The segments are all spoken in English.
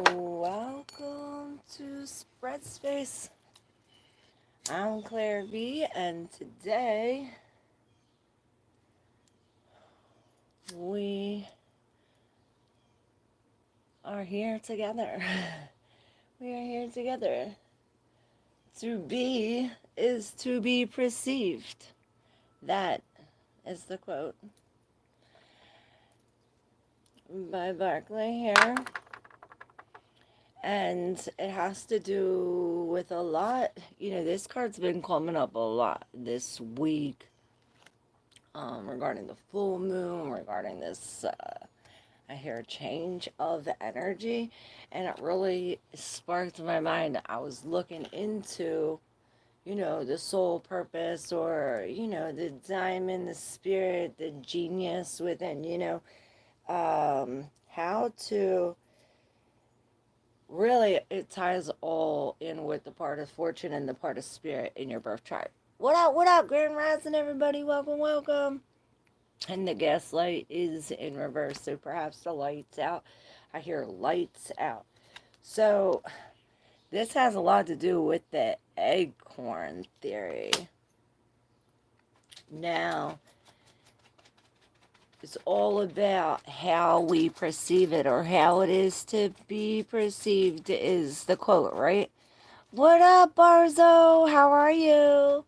Welcome to Spread Space. I'm Claire V, and today we are here together. We are here together. To be is to be perceived. That is the quote by Barkley here. And it has to do with a lot. This card's been coming up a lot this week regarding the full moon, regarding this, I hear a change of energy, and it really sparked my mind. I was looking into, the soul purpose, or, the diamond, the spirit, the genius within, how to really, it ties all in with the part of fortune and the part of spirit in your birth chart. What up, Grand Rising, everybody? Welcome, welcome. And the gaslight is in reverse, so perhaps the light's out. I hear lights out. So, this has a lot to do with the acorn theory. Now, it's all about how we perceive it, or how it is to be perceived, is the quote, right? What up, Barzo? How are you?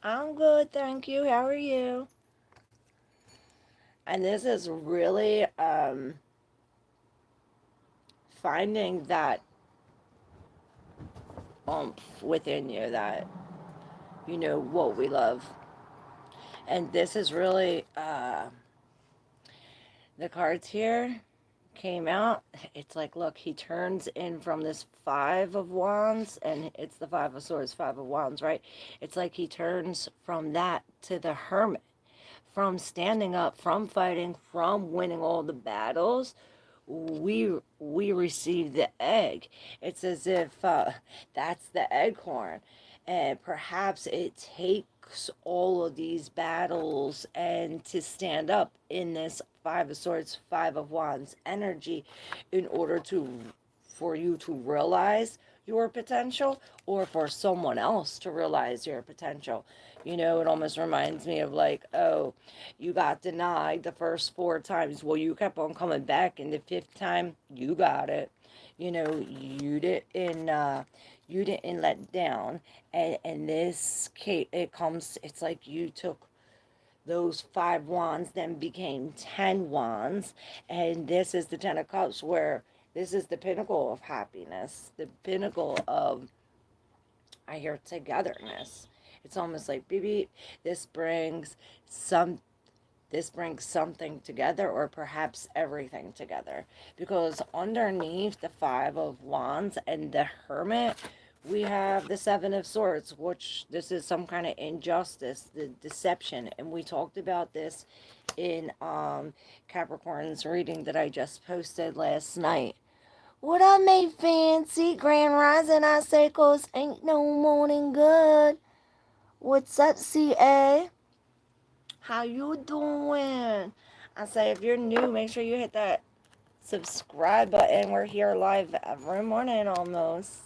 I'm good, thank you. How are you? And this is really finding that oomph within you, that you know what we love. And this is really the cards here came out. It's like, look, he turns in from this Five of Wands, and it's the Five of Swords, Five of Wands, right? It's like he turns from that to the Hermit, from standing up, from fighting, from winning all the battles. We receive the egg. It's as if that's the acorn, and perhaps it takes all of these battles and to stand up in this Five of Swords, Five of Wands energy, in order to, for you to realize your potential, or for someone else to realize your potential. It almost reminds me of, like, oh, you got denied the first 4 times. Well, you kept on coming back, and the 5th time, you got it. You didn't let down. And in this case, it's like you took those 5 wands, then became 10 wands. And this is the 10 of cups, where this is the pinnacle of happiness, the pinnacle of, I hear, togetherness. It's almost like, baby, this brings some this brings something together, or perhaps everything together. Because underneath the Five of Wands and the Hermit, we have the Seven of Swords, which this is some kind of injustice, the deception. And we talked about this in Capricorn's reading that I just posted last night. What up, mate fancy? Grand Rising, I say, 'cause ain't no morning good. What's up, CA? How you doing? I say, if you're new, make sure you hit that subscribe button. We're here live every morning almost.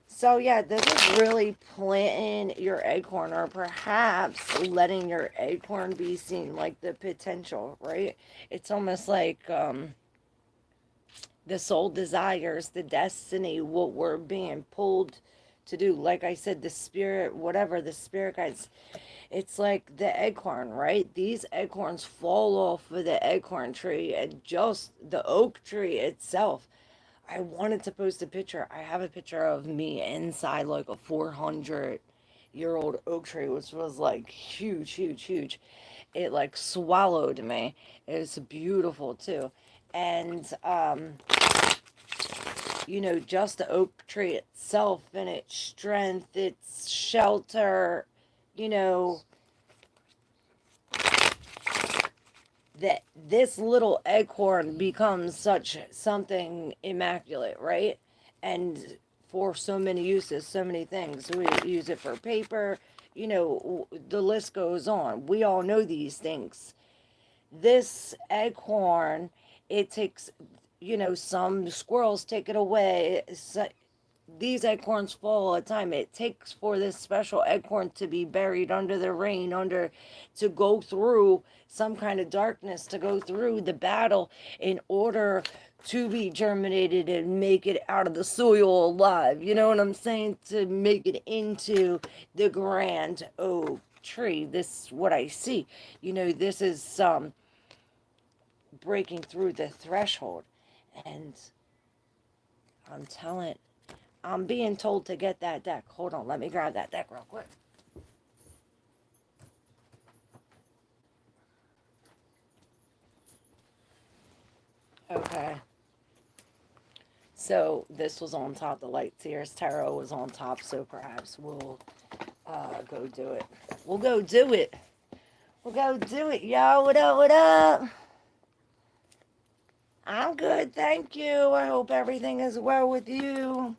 So yeah, this is really planting your acorn, or perhaps letting your acorn be seen, like the potential, right? It's almost like the soul desires, the destiny, what we're being pulled to do. Like I said, the spirit, whatever the spirit guides, it's like the acorn, right? These acorns fall off of the acorn tree, and just the oak tree itself. I wanted to post a picture. I have a picture of me inside like a 400-year-old oak tree, which was like huge, huge, huge. It like swallowed me. It was beautiful too. And just the oak tree itself, and its strength, its shelter, you know, that this little acorn becomes such something immaculate, right? And for so many uses, so many things. We use it for paper, the list goes on. We all know these things. This acorn, it takes you know, some squirrels take it away. So these acorns fall all the time. It takes for this special acorn to be buried under the rain, under to go through some kind of darkness, to go through the battle in order to be germinated and make it out of the soil alive. You know what I'm saying? To make it into the grand oak tree. This is what I see. You know, this is breaking through the threshold. And I'm telling, I'm being told to get that deck. Hold on, let me grab that deck real quick. Okay. So this was on top. The Light Seers Tarot was on top. So perhaps we'll go do it. We'll go do it. We'll go do it, yo. What up? What up? I'm good, thank you. I hope everything is well with you.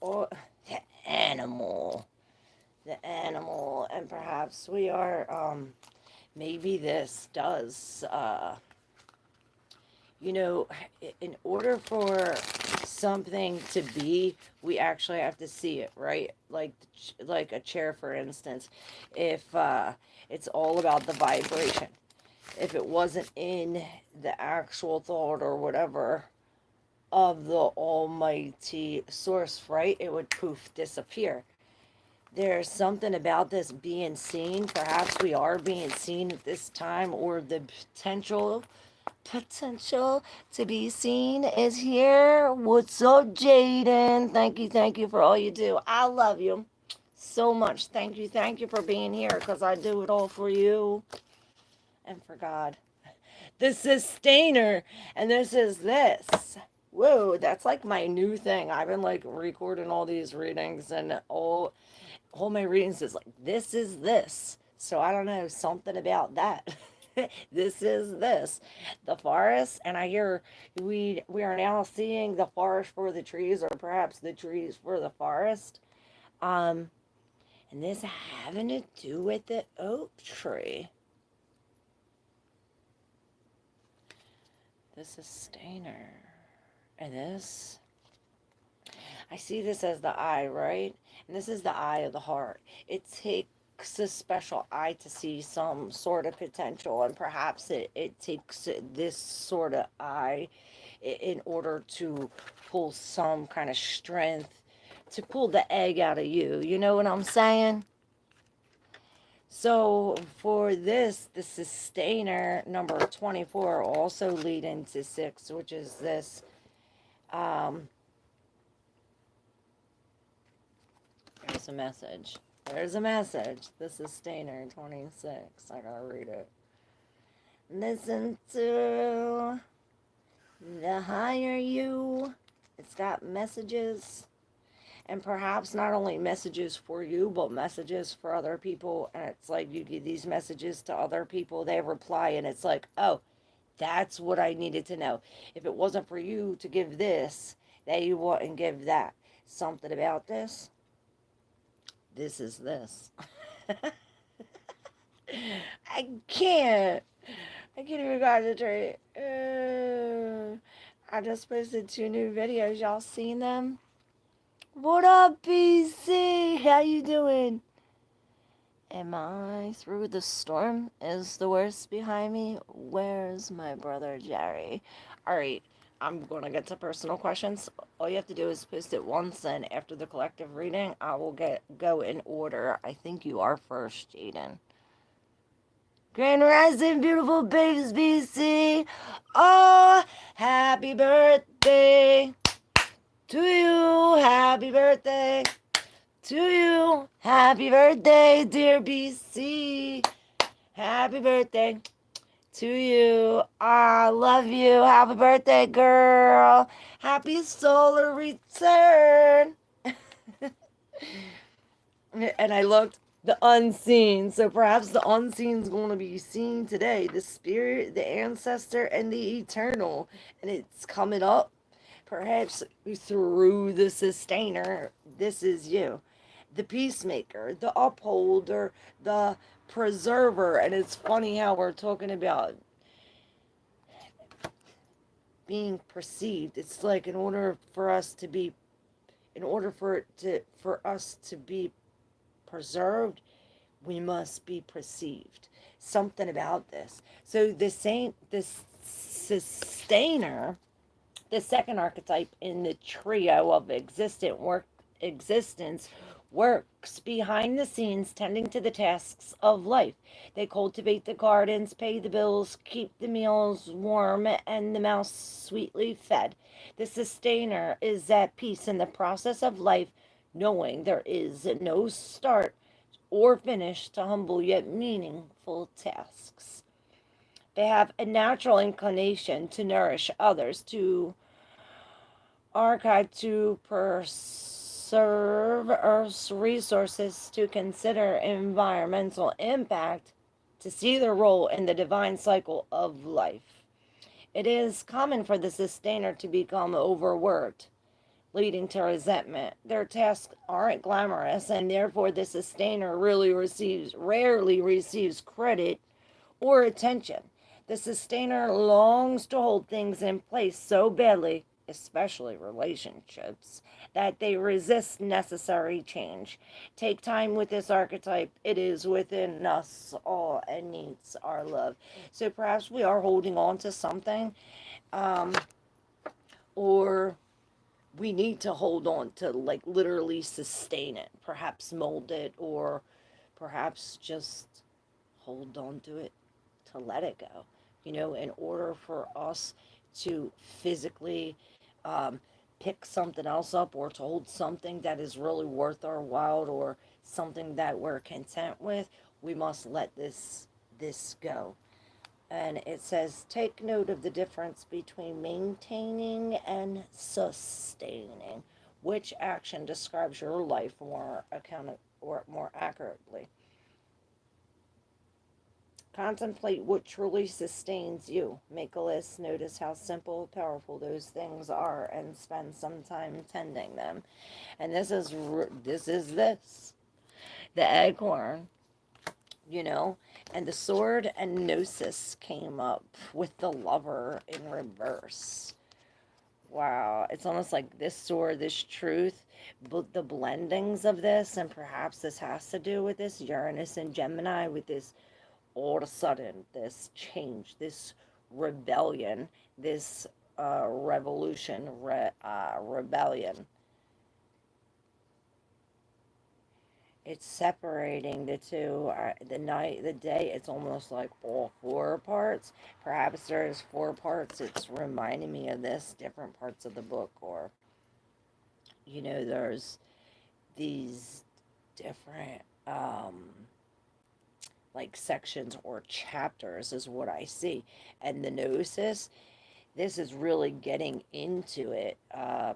Oh, the animal. The animal. And perhaps we are, maybe this does, you know, in order for something to be, we actually have to see it, right? Like a chair, for instance. If it's all about the vibration. If it wasn't in the actual thought or whatever of the almighty source, right, it would poof disappear. There's something about this being seen. Perhaps we are being seen at this time, or the potential to be seen is here. What's up, Jaden? Thank you for all you do. I love you so much. Thank you for being here, because I do it all for you and for God. The sustainer, and this is this. Whoa, that's like my new thing. I've been like recording all these readings, and all my readings is like, this is this. So I don't know, something about that. This is this. The forest, and I hear we are now seeing the forest for the trees, or perhaps the trees for the forest. Um, and this having to do with the oak tree. The sustainer. And this, I see this as the eye, right? And this is the eye of the heart. It takes a special eye to see some sort of potential, and perhaps it takes this sort of eye in order to pull some kind of strength, to pull the egg out of you. You know what I'm saying? So for this, the sustainer number 24 also lead into 6, which is this. There's a message. There's a message. The sustainer 26. I gotta read it. Listen to the higher you. It's got messages. And perhaps not only messages for you, but messages for other people. And it's like you give these messages to other people, they reply, and it's like, oh, that's what I needed to know. If it wasn't for you to give this, they wouldn't give that. Something about this. This is this. I can't. I can't even concentrate. I just posted 2 new videos. Y'all seen them? What up, BC? How you doing? Am I through the storm? Is the worst behind me? Where's my brother Jerry? Alright, I'm gonna get to personal questions. All you have to do is post it once, and after the collective reading, I will go in order. I think you are first, Jaden. Grand Rising, beautiful babes, BC. Oh, happy birthday to you. Happy birthday to you. Happy birthday, dear BC. Happy birthday to you. I love you. Happy birthday, girl. Happy solar return. And I looked, the unseen. So perhaps the unseen is going to be seen today. The spirit, the ancestor, and the eternal. And it's coming up. Perhaps through the sustainer. This is you. The peacemaker, the upholder, the preserver. And it's funny how we're talking about being perceived. It's like in order for us to be preserved, we must be perceived. Something about this. So this sustainer, the second archetype in the trio of existence, works behind the scenes tending to the tasks of life. They cultivate the gardens, pay the bills, keep the meals warm, and the mouse sweetly fed. The sustainer is at peace in the process of life, knowing there is no start or finish to humble yet meaningful tasks. They have a natural inclination to nourish others, to archive, to preserve Earth's resources, to consider environmental impact, to see their role in the divine cycle of life. It is common for the sustainer to become overworked, leading to resentment. Their tasks aren't glamorous, and therefore the sustainer rarely receives credit or attention. The sustainer longs to hold things in place so badly, especially relationships, that they resist necessary change. Take time with this archetype. It is within us all and needs our love. So perhaps we are holding on to something, um, or we need to hold on to, like, literally sustain it, perhaps mold it, or perhaps just hold on to it to let it go. In order for us to physically um, pick something else up, or to hold something that is really worth our while, or something that we're content with, we must let this go. And it says, take note of the difference between maintaining and sustaining. Which action describes your life more accurately? Contemplate what truly sustains you. Make a list, notice how simple, powerful those things are, and spend some time tending them. And this the acorn, and the sword and Gnosis came up with the lover in reverse. Wow, it's almost like this sword, this truth, but the blendings of this, and perhaps this has to do with this Uranus and Gemini, with this all of a sudden, this change, this rebellion, this rebellion. It's separating the two. The night, the day, it's almost like all four parts. Perhaps there's four parts. It's reminding me of this, different parts of the book, or, there's these different, like, sections or chapters, is what I see. And the Gnosis, this is really getting into it.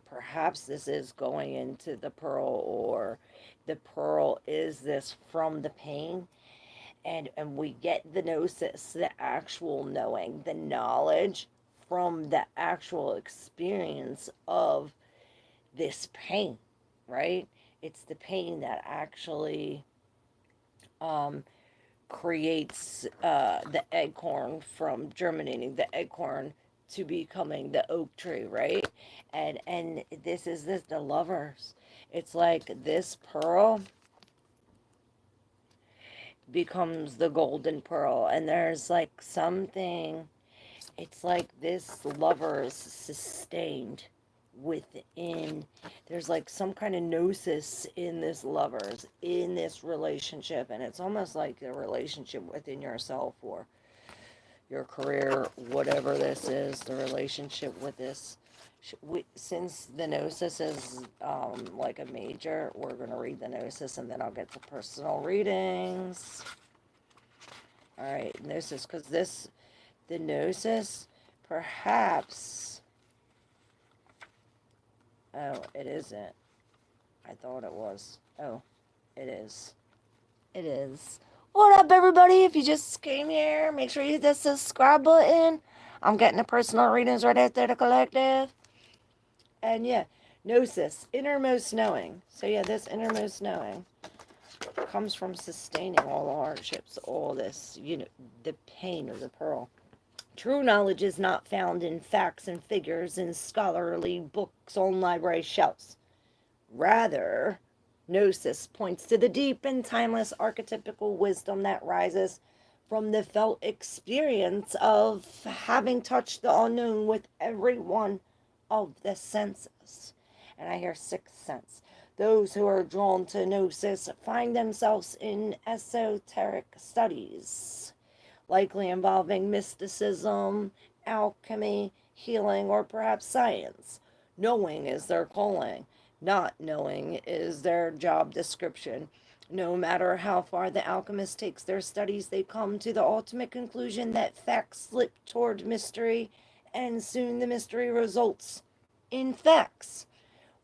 Perhaps this is going into the pearl, or the pearl is this from the pain. And we get the Gnosis, the actual knowing, the knowledge from the actual experience of this pain, right? It's the pain that actually creates the acorn from germinating, the acorn to becoming the oak tree, right? And this the lovers. It's like this pearl becomes the golden pearl, and there's like something. It's like this lover is sustained within. There's like some kind of gnosis in this lovers, in this relationship, and it's almost like a relationship within yourself, or your career, whatever this is, the relationship with this. Since the Gnosis is like a major, we're going to read the Gnosis, and then I'll get to personal readings. Alright, Gnosis, because the Gnosis, perhaps, oh, it isn't. I thought it was. Oh, it is. It is. What up, everybody? If you just came here, make sure you hit that subscribe button. I'm getting the personal readings right after the collective. And yeah, Gnosis, innermost knowing. So yeah, this innermost knowing. comes from sustaining all the hardships, all this, the pain of the pearl. True knowledge is not found in facts and figures in scholarly books on library shelves. Rather, Gnosis points to the deep and timeless archetypical wisdom that rises from the felt experience of having touched the unknown with every one of the senses. And I hear sixth sense. Those who are drawn to Gnosis find themselves in esoteric studies, likely involving mysticism, alchemy, healing, or perhaps science. Knowing is their calling. Not knowing is their job description. No matter how far the alchemist takes their studies, they come to the ultimate conclusion that facts slip toward mystery, and soon the mystery results in facts.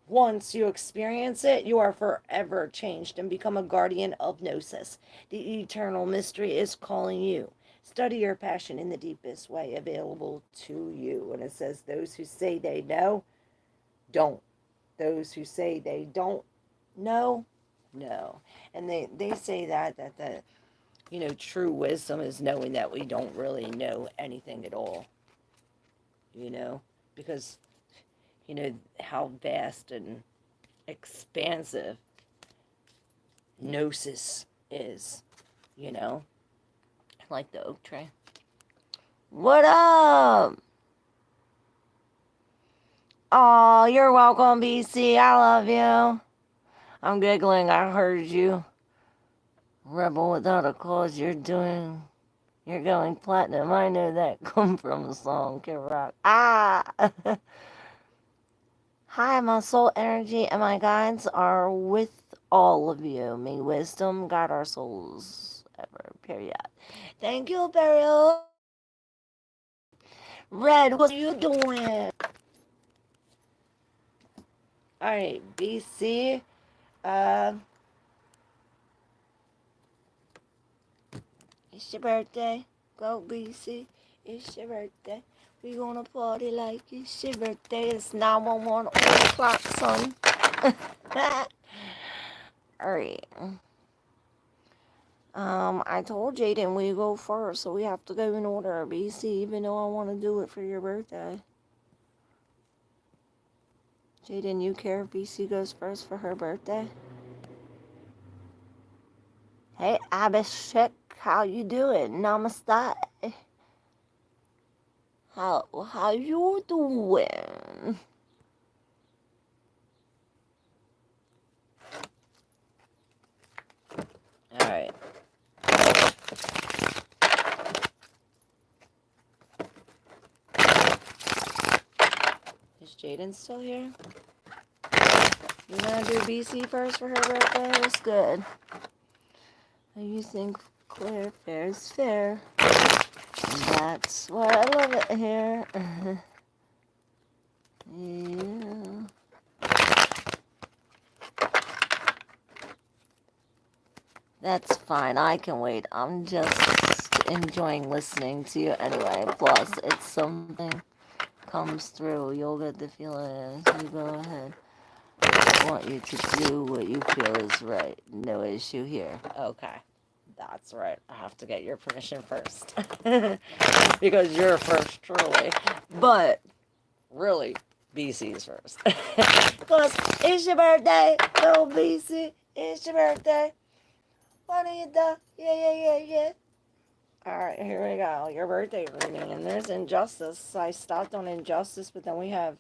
Once you experience it, you are forever changed and become a guardian of Gnosis. The eternal mystery is calling you. Study your passion in the deepest way available to you. And it says, those who say they know, don't. Those who say they don't know, no. And they say that the true wisdom is knowing that we don't really know anything at all. Because how vast and expansive Gnosis is, like the oak tree. What up? Oh, you're welcome, BC. I love you. I'm giggling. I heard you. Rebel without a cause. You're going platinum. I know that come from a song, Kid Rock. Ah! Hi, my soul energy and my guides are with all of you. May wisdom guide our souls ever. Period. Thank you, Burial. Red, what are you doing? Alright, BC. It's your birthday. Go, BC. It's your birthday. We gonna party like it's your birthday. It's 911 o'clock, son. Alright. I told Jaden we go first, so we have to go in order, BC, even though I want to do it for your birthday. Jaden, you care if BC goes first for her birthday? Hey, Abhishek, how you doing? Namaste. How you doing? Alright. Is Jaden still here? You gonna do BC first for her birthday? What's good? You think clear, fair is fair. That's why I love it here. Yeah. That's fine. I can wait. I'm just enjoying listening to you anyway. Plus, it's something comes through. You'll get the feeling as you go ahead. I want you to do what you feel is right. No issue here. Okay. That's right. I have to get your permission first. Because you're first, truly. But, really, BC's first. Because it's your birthday. Go, BC. It's your birthday. What are you doing? Yeah. Alright, here we go. Your birthday reading. And there's Injustice. I stopped on Injustice, but then we have...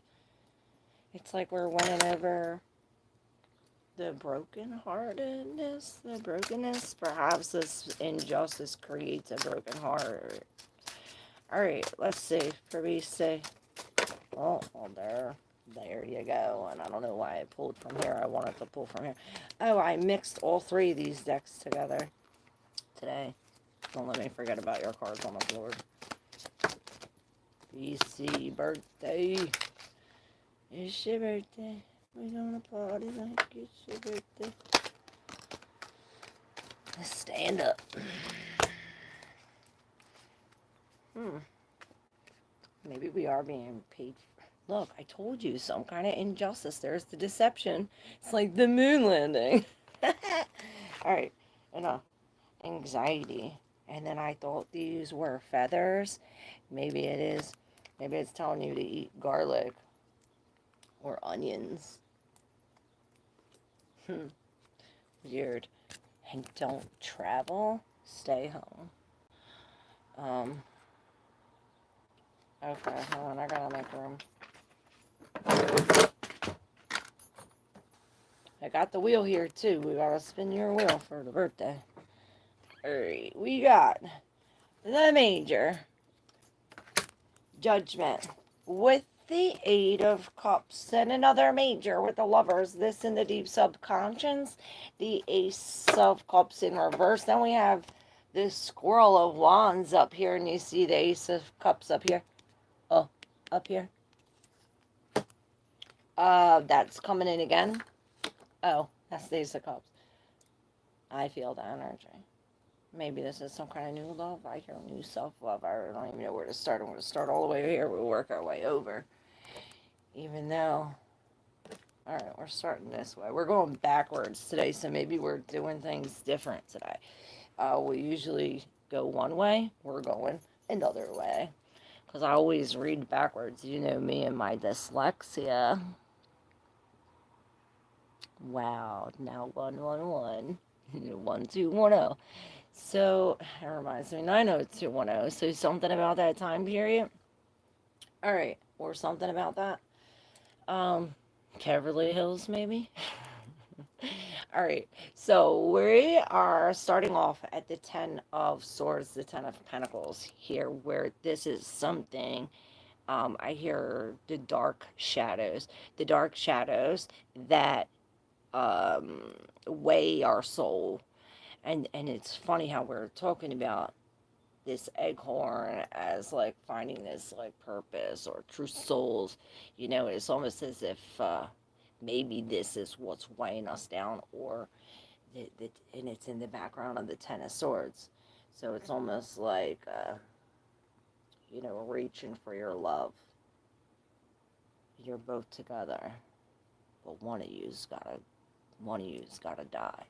It's like we're winning over... the brokenheartedness, the brokenness. Perhaps this injustice creates a broken heart. Alright, let's see. For BC. Oh, there you go. And I don't know why I pulled from here. I wanted to pull from here. Oh, I mixed all three of these decks together today. Don't let me forget about your cards on the floor. BC birthday. It's your birthday. We're gonna party like it's your birthday. Let's stand up. Maybe we are being paid. Look, I told you, some kind of injustice. There's the deception. It's like the moon landing. All right, enough. Anxiety. And then I thought these were feathers. Maybe it is. Maybe it's telling you to eat garlic or onions. Weird. And don't travel. Stay home. Um. Okay, hold on. I gotta make room. I got the wheel here too. We gotta spin your wheel for the birthday. Alright, we got the major judgment with the Eight of Cups and another major with the lovers. This in the deep subconscious. The Ace of Cups in reverse. Then we have this squirrel of wands up here, and you see the Ace of Cups up here. Oh, up here. That's coming in again. Oh, that's the Ace of Cups. I feel the energy. Maybe this is some kind of new love. I hear new self-love. I don't even know where to start. I'm going to start all the way here. We'll work our way over. Even though... Alright, we're starting this way. We're going backwards today, so maybe we're doing things different today. We usually go one way. We're going another way. Because I always read backwards. You know me and my dyslexia. Wow, now 111. 1210. So, it reminds me, 90210. So, something about that time period. Alright, or something about that. Beverly Hills, maybe? Alright, so we are starting off at the Ten of Swords, the Ten of Pentacles here, where this is something. I hear the dark shadows that weigh our soul. And it's funny how we're talking about this acorn as like finding this like purpose or true souls. You know, it's almost as if maybe this is what's weighing us down, or and it's in the background of the Ten of Swords. So it's almost like you know, reaching for your love. You're both together, but one of you's gotta die.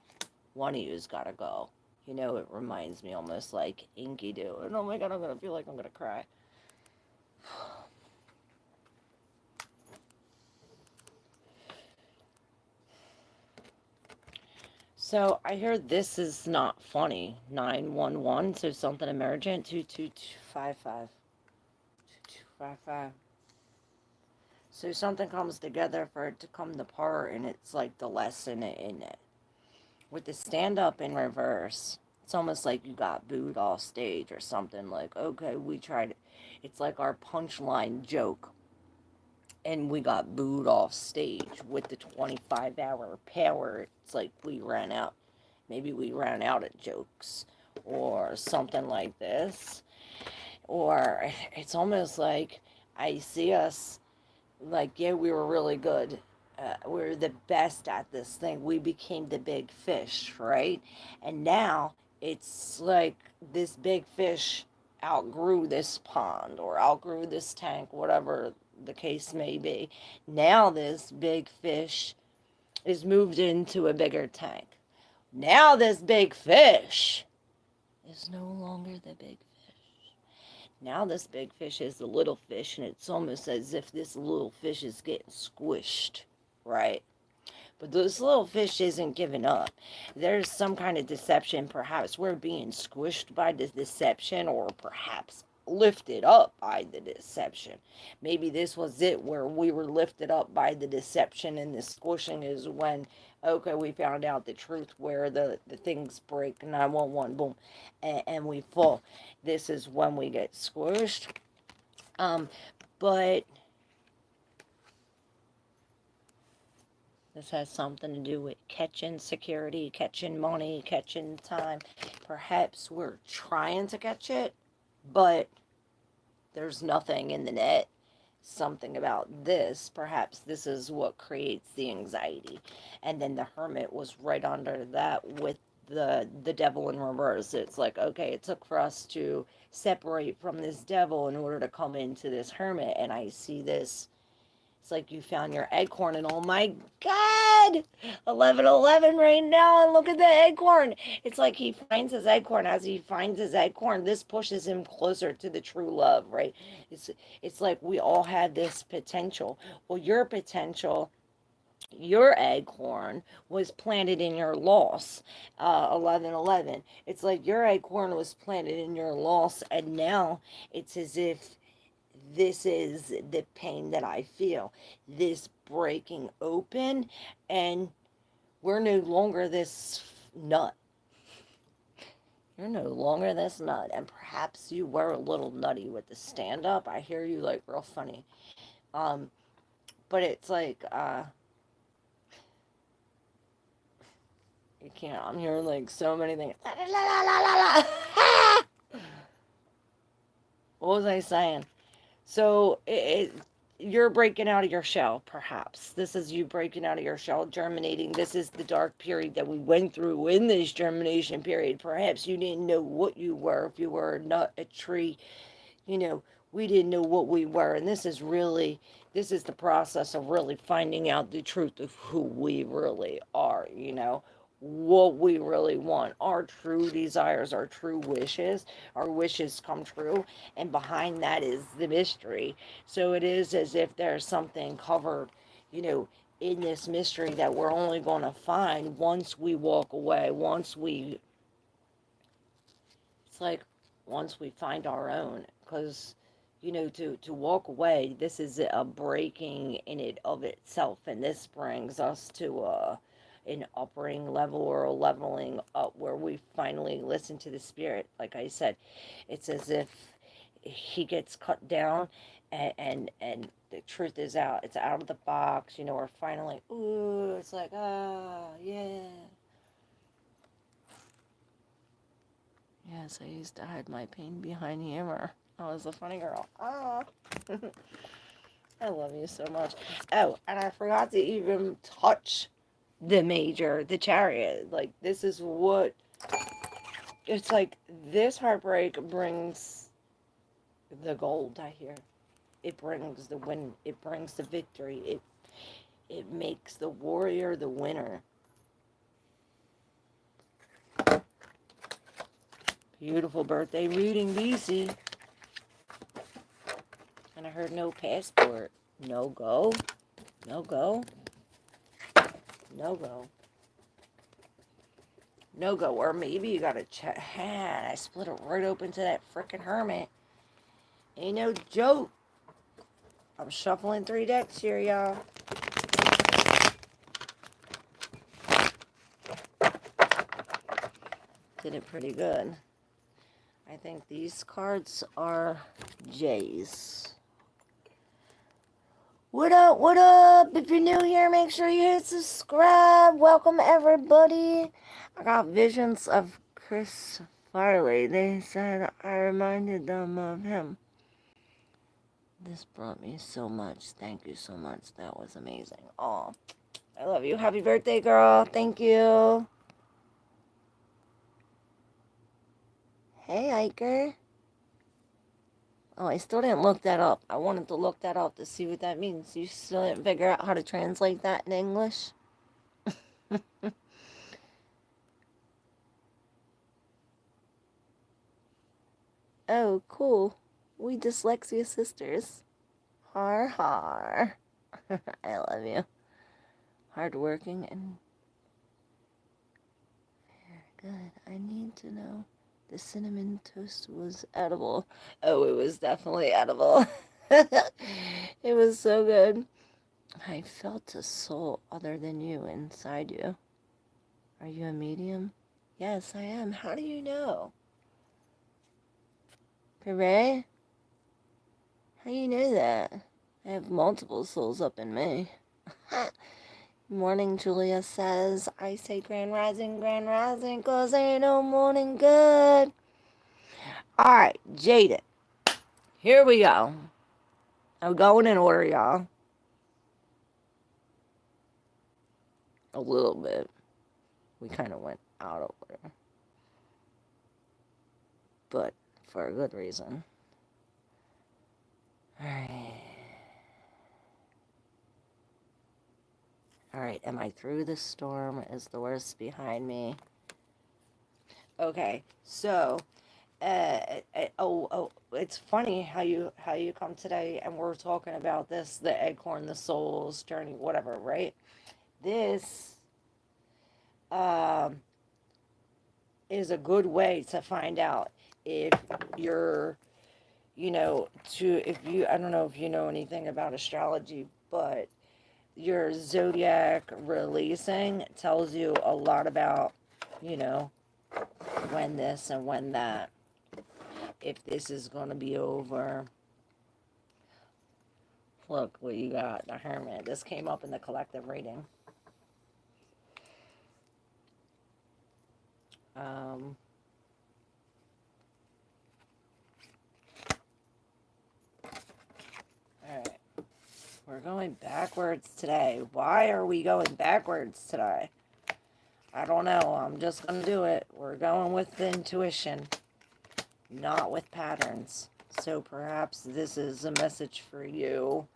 One of you's gotta go. You know, it reminds me almost like Inky do. And oh my god, I'm gonna feel like I'm gonna cry. So I hear this is not funny. 911, so something emergent. 2255. 2255. So something comes together for it to come apart, and it's like the lesson in it. With the stand up in reverse, it's almost like you got booed off stage or something. Like, okay, we tried it. It's like our punchline joke, and we got booed off stage with the 25-hour power. It's like we ran out. Maybe we ran out of jokes or something like this. Or it's almost like I see us like, yeah, we were really good. We were the best at this thing. We became the big fish, right? And now it's like this big fish outgrew this pond or outgrew this tank, whatever the case may be. Now this big fish is moved into a bigger tank. Now this big fish is no longer the big fish. Now this big fish is the little fish, and it's almost as if this little fish is getting squished, right? But this little fish isn't giving up. There's some kind of deception. Perhaps we're being squished by the deception, or perhaps lifted up by the deception. Maybe this was it, where we were lifted up by the deception, and the squishing is when, okay, we found out the truth, where the things break, 911, boom, and we fall. This is when we get squished. But this has something to do with catching security, catching money, catching time. Perhaps we're trying to catch it, but there's nothing in the net. Something about this. Perhaps this is what creates the anxiety. And then the Hermit was right under that with the devil in reverse. It's like, okay, it took for us to separate from this devil in order to come into this Hermit. And I see this It's like you found your acorn, and oh my God, 11:11 right now, and look at the acorn. It's like he finds his acorn. As he finds his acorn, this pushes him closer to the true love, right? It's it's like we all have this potential. Well, your potential, your acorn was planted in your loss. 11:11. It's like your acorn was planted in your loss, and now it's as if this is the pain that I feel, this breaking open, and we're no longer this nut. You're no longer this nut, and perhaps you were a little nutty with the stand up. I hear you like real funny. Um, but it's like, you can't. I'm hearing like so many things. La, la, la, la, la, la. What was I saying? So you're breaking out of your shell, perhaps. This is you breaking out of your shell, germinating. This is the dark period that we went through in this germination period. Perhaps you didn't know what you were. If you were a nut, a tree, you know, we didn't know what we were. And this is the process of really finding out the truth of who we really are, what we really want, our true desires, our true wishes. Our wishes come true, and behind that is the mystery. So it is as if there's something covered, you know, in this mystery that we're only going to find once we walk away, it's like once we find our own, because to walk away, this is a breaking in it of itself, and this brings us to an uppering level, or a leveling up, where we finally listen to the spirit. Like I said, it's as if he gets cut down, and the truth is out. It's out of the box. We're finally, ooh, it's like, yeah. Yes, I used to hide my pain behind humor. I was a funny girl. Ah. I love you so much. Oh, and I forgot to even touch the chariot. Like, this is what, it's like, this heartbreak brings the gold, I hear. It brings the win. It brings the victory. It makes the warrior the winner. Beautiful birthday reading, BC. And I heard no passport. No go. No go. No go. No go. Or maybe you gotta check. I split it right open to that frickin' hermit. Ain't no joke. I'm shuffling 3 decks here, y'all. Did it pretty good. I think these cards are J's. What up, what up? If you're new here, make sure you hit subscribe. Welcome, everybody. I got visions of Chris Farley. They said I reminded them of him. This brought me so much. Thank you so much. That was amazing. Oh, I love you. Happy birthday, girl. Thank you. Hey, Iker. Oh, I still didn't look that up. I wanted to look that up to see what that means. You still didn't figure out how to translate that in English? Oh, cool. We dyslexia sisters. Har har. I love you. Hardworking and very good. I need to know. The cinnamon toast was edible. Oh, it was definitely edible. It was so good. I felt a soul other than you inside you. Are you a medium? Yes, I am. How do you know? Hooray? How do you know that? I have multiple souls up in me. Morning, Julia says. I say grand rising, 'cause ain't no morning good. Alright, Jaden. Here we go. I'm going in order, y'all. A little bit. We kind of went out of order. But for a good reason. Alright. All right, am I through the storm? Is the worst behind me? Okay, so it's funny how you come today and we're talking about this, the acorn, the soul's journey, whatever, right? This um is a good way to find out if you're, if you, I don't know if you know anything about astrology, but your zodiac releasing tells you a lot about, you know, when this and when that, if this is going to be over. Look what you got, the Hermit. This came up in the collective reading. Um, all right. We're going backwards today. Why are we going backwards today? I don't know. I'm just going to do it. We're going with intuition, not with patterns. So perhaps this is a message for you,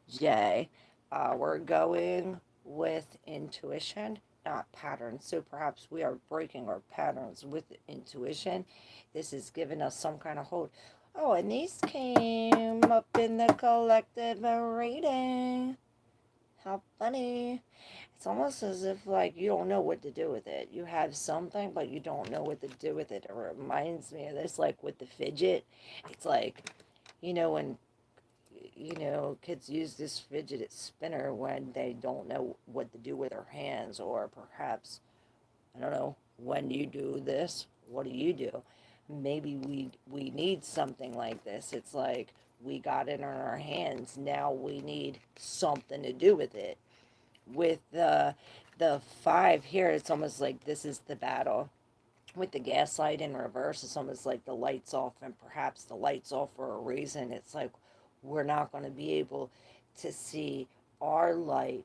Jay. We're going with intuition, not patterns. So perhaps we are breaking our patterns with intuition. This is giving us some kind of hold. Oh, and these came up in the collective reading. How funny. It's almost as if like you don't know what to do with it. You have something, but you don't know what to do with it. It reminds me of this, like with the fidget. It's like, when kids use this fidget spinner when they don't know what to do with their hands, or perhaps, I don't know, when you do this, what do you do? Maybe we need something like this. It's like we got it in our hands. Now we need something to do with it. With the five here, it's almost like this is the battle. With the gaslight in reverse, it's almost like the lights off, and perhaps the lights off for a reason. It's like we're not going to be able to see our light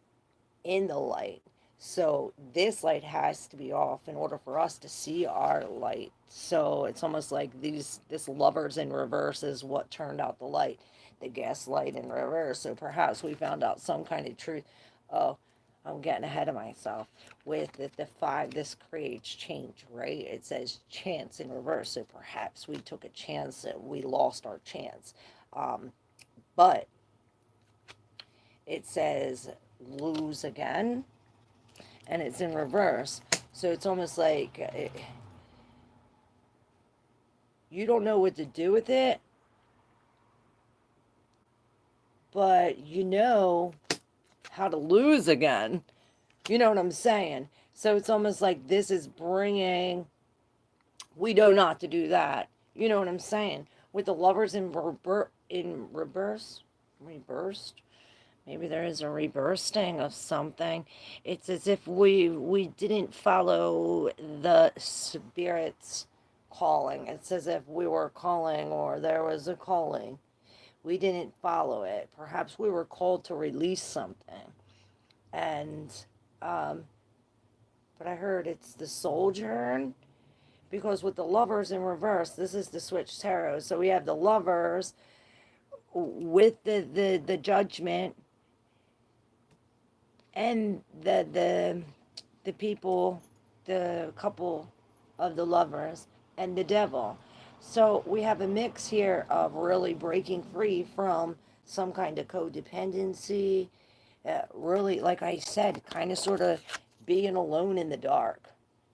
in the light. So this light has to be off in order for us to see our light. So it's almost like this lovers in reverse is what turned out the light, the gaslight in reverse. So perhaps we found out some kind of truth. Oh, I'm getting ahead of myself. With the five, this creates change, right? It says chance in reverse. So perhaps we took a chance that we lost our chance. But it says lose again, and it's in reverse. So it's almost like you don't know what to do with it, but you know how to lose again. You know what I'm saying? So it's almost like this is bringing, we know not to do that. You know what I'm saying? With the lovers in reverse, reversed. Maybe there is a rebursting of something. It's as if we didn't follow the spirit's calling. It's as if we were calling, or there was a calling. We didn't follow it. Perhaps we were called to release something. And but I heard it's the soldier, because with the lovers in reverse, this is the switch tarot. So we have the lovers with the judgment, and the people, the couple of the lovers, and the devil. So we have a mix here of really breaking free from some kind of codependency, really, like I said, kind of sort of being alone in the dark.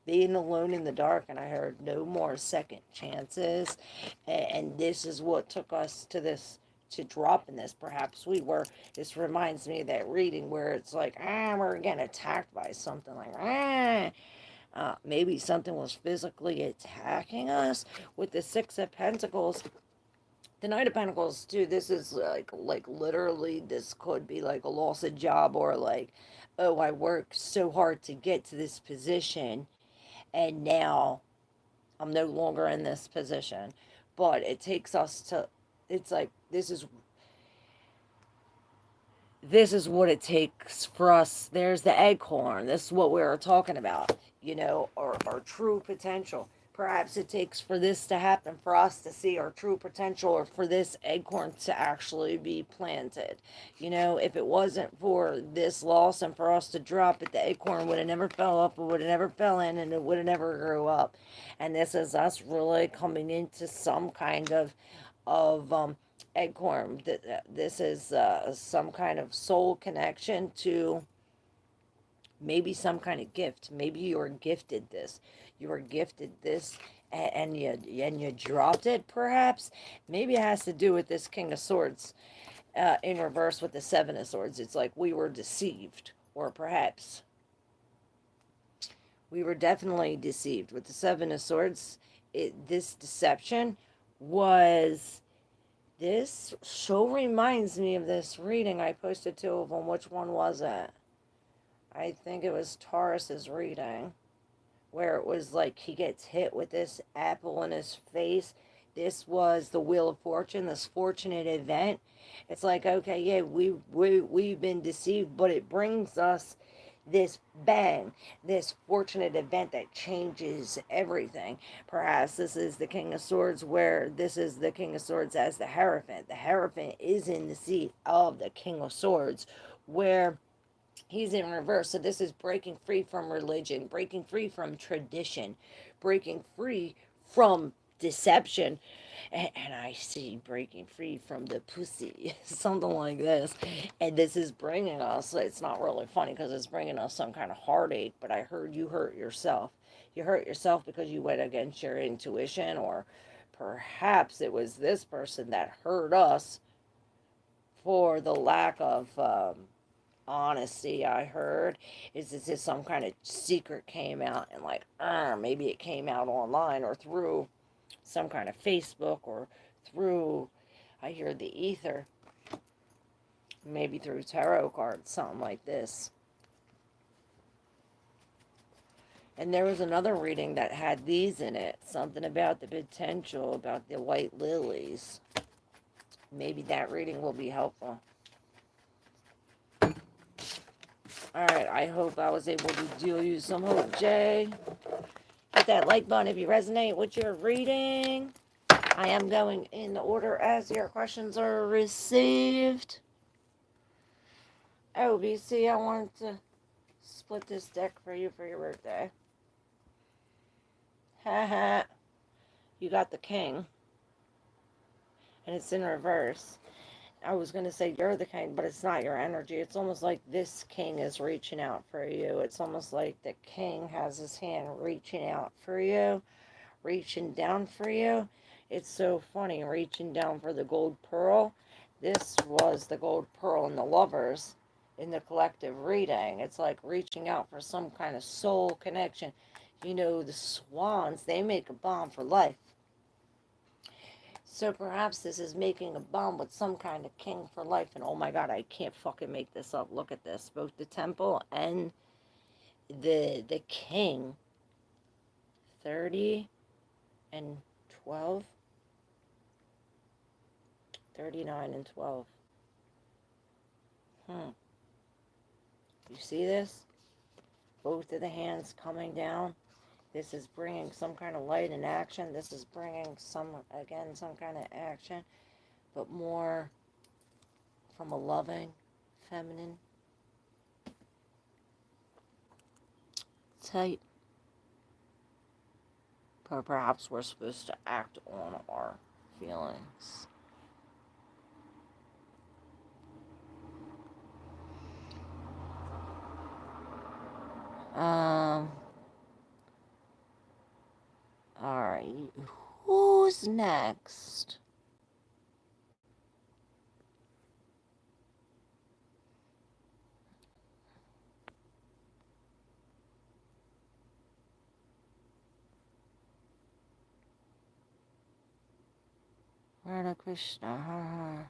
Being alone in the dark, and I heard no more second chances. And this is what took us to this, to drop in this. Perhaps we were, this reminds me of that reading where it's like, we're getting attacked by something, like, maybe something was physically attacking us. With the Six of Pentacles, the Knight of Pentacles too, this is like literally, this could be like a loss of job, or like, oh, I worked so hard to get to this position, and now I'm no longer in this position. But it takes us to, it's like, this is what it takes for us. There's the acorn. This is what we were talking about, our true potential. Perhaps it takes for this to happen for us to see our true potential, or for this acorn to actually be planted. You know, if it wasn't for this loss and for us to drop it, the acorn would have never fell up, it would have never fell in, and it would have never grew up. And this is us really coming into some kind of acorn. This is some kind of soul connection to maybe some kind of gift. Maybe you were gifted this. You were gifted this, and you dropped it. Perhaps maybe it has to do with this King of Swords in reverse with the Seven of Swords. It's like we were deceived, or perhaps we were definitely deceived with the Seven of Swords. This deception was. This so reminds me of this reading. I posted two of them. Which one was it? I think it was Taurus's reading, where it was like he gets hit with this apple in his face. This was the Wheel of Fortune, this fortunate event. It's like, okay, yeah, we've been deceived, but it brings us this bang, this fortunate event that changes everything. Perhaps this is the King of Swords, where this is the King of Swords as the Hierophant. The Hierophant is in the seat of the King of Swords, where he's in reverse. So this is breaking free from religion, breaking free from tradition, breaking free from deception. And I see breaking free from the pussy, something like this. And this is bringing us, it's not really funny because it's bringing us some kind of heartache, but I heard you hurt yourself. You hurt yourself because you went against your intuition, or perhaps it was this person that hurt us for the lack of honesty. I heard is this is some kind of secret came out, and like maybe it came out online or through some kind of Facebook, or through, I hear, the ether, maybe through tarot cards, something like this. And there was another reading that had these in it, something about the potential, about the white lilies. Maybe that reading will be helpful. Alright, I hope I was able to deal you some hope, Jay. Hit that like button if you resonate with your reading. I am going in the order as your questions are received. Oh, BC, I wanted to split this deck for you for your birthday. Haha. You got the king. And it's in reverse. I was going to say you're the king, but it's not your energy. It's almost like this king is reaching out for you. It's almost like the king has his hand reaching out for you, reaching down for you. It's so funny, reaching down for the gold pearl. This was the gold pearl in the lovers in the collective reading. It's like reaching out for some kind of soul connection. You know, the swans, they make a bond for life. So perhaps this is making a bond with some kind of king for life. And oh my God, I can't fucking make this up. Look at this. Both the temple and the king. 30 and 12. 39 and 12. You see this? Both of the hands coming down. This is bringing some kind of light and action. This is bringing some kind of action, but more from a loving, feminine type. But perhaps we're supposed to act on our feelings. Alright, who's next? Radha Krishna.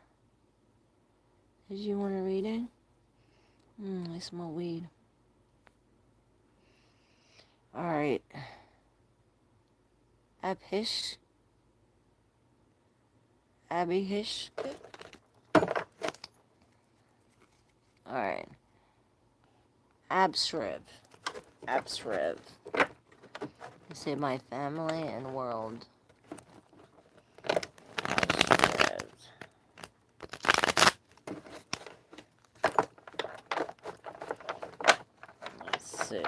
Did you want a reading? I smell weed. Alright. Abhish. Abhish. Alright. Abshriv. Say my family and world. Let's see.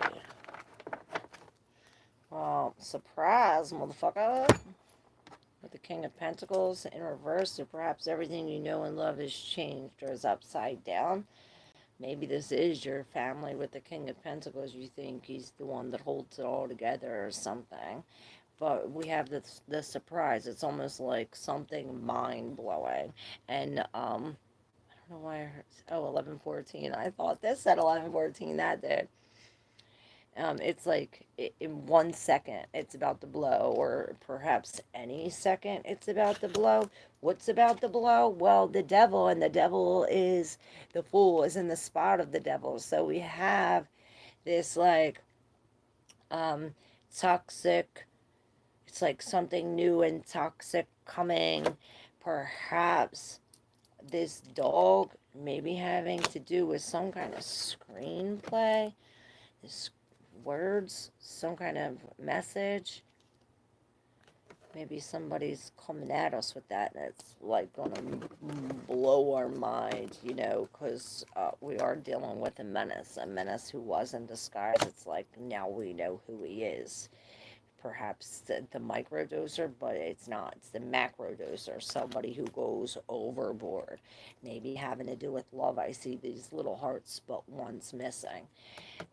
Well, surprise, motherfucker. With the King of Pentacles in reverse, so perhaps everything you know and love has changed or is upside down. Maybe this is your family with the King of Pentacles. You think he's the one that holds it all together or something. But we have the surprise. It's almost like something mind-blowing. And, I don't know why I heard, oh, 11:14. I thought this said 11:14, that did. It's like in 1 second it's about to blow, or perhaps any second it's about to blow. What's about to blow? Well, the devil, and the devil is, the fool is in the spot of the devil. So we have this like toxic, it's like something new and toxic coming. Perhaps this dog maybe having to do with some kind of screenplay, this words, some kind of message. Maybe somebody's coming at us with that, and it's like gonna blow our mind, you know, because we are dealing with a menace who was in disguise. It's like now we know who he is. Perhaps the microdoser, but it's not. It's the macrodoser, somebody who goes overboard. Maybe having to do with love. I see these little hearts, but one's missing.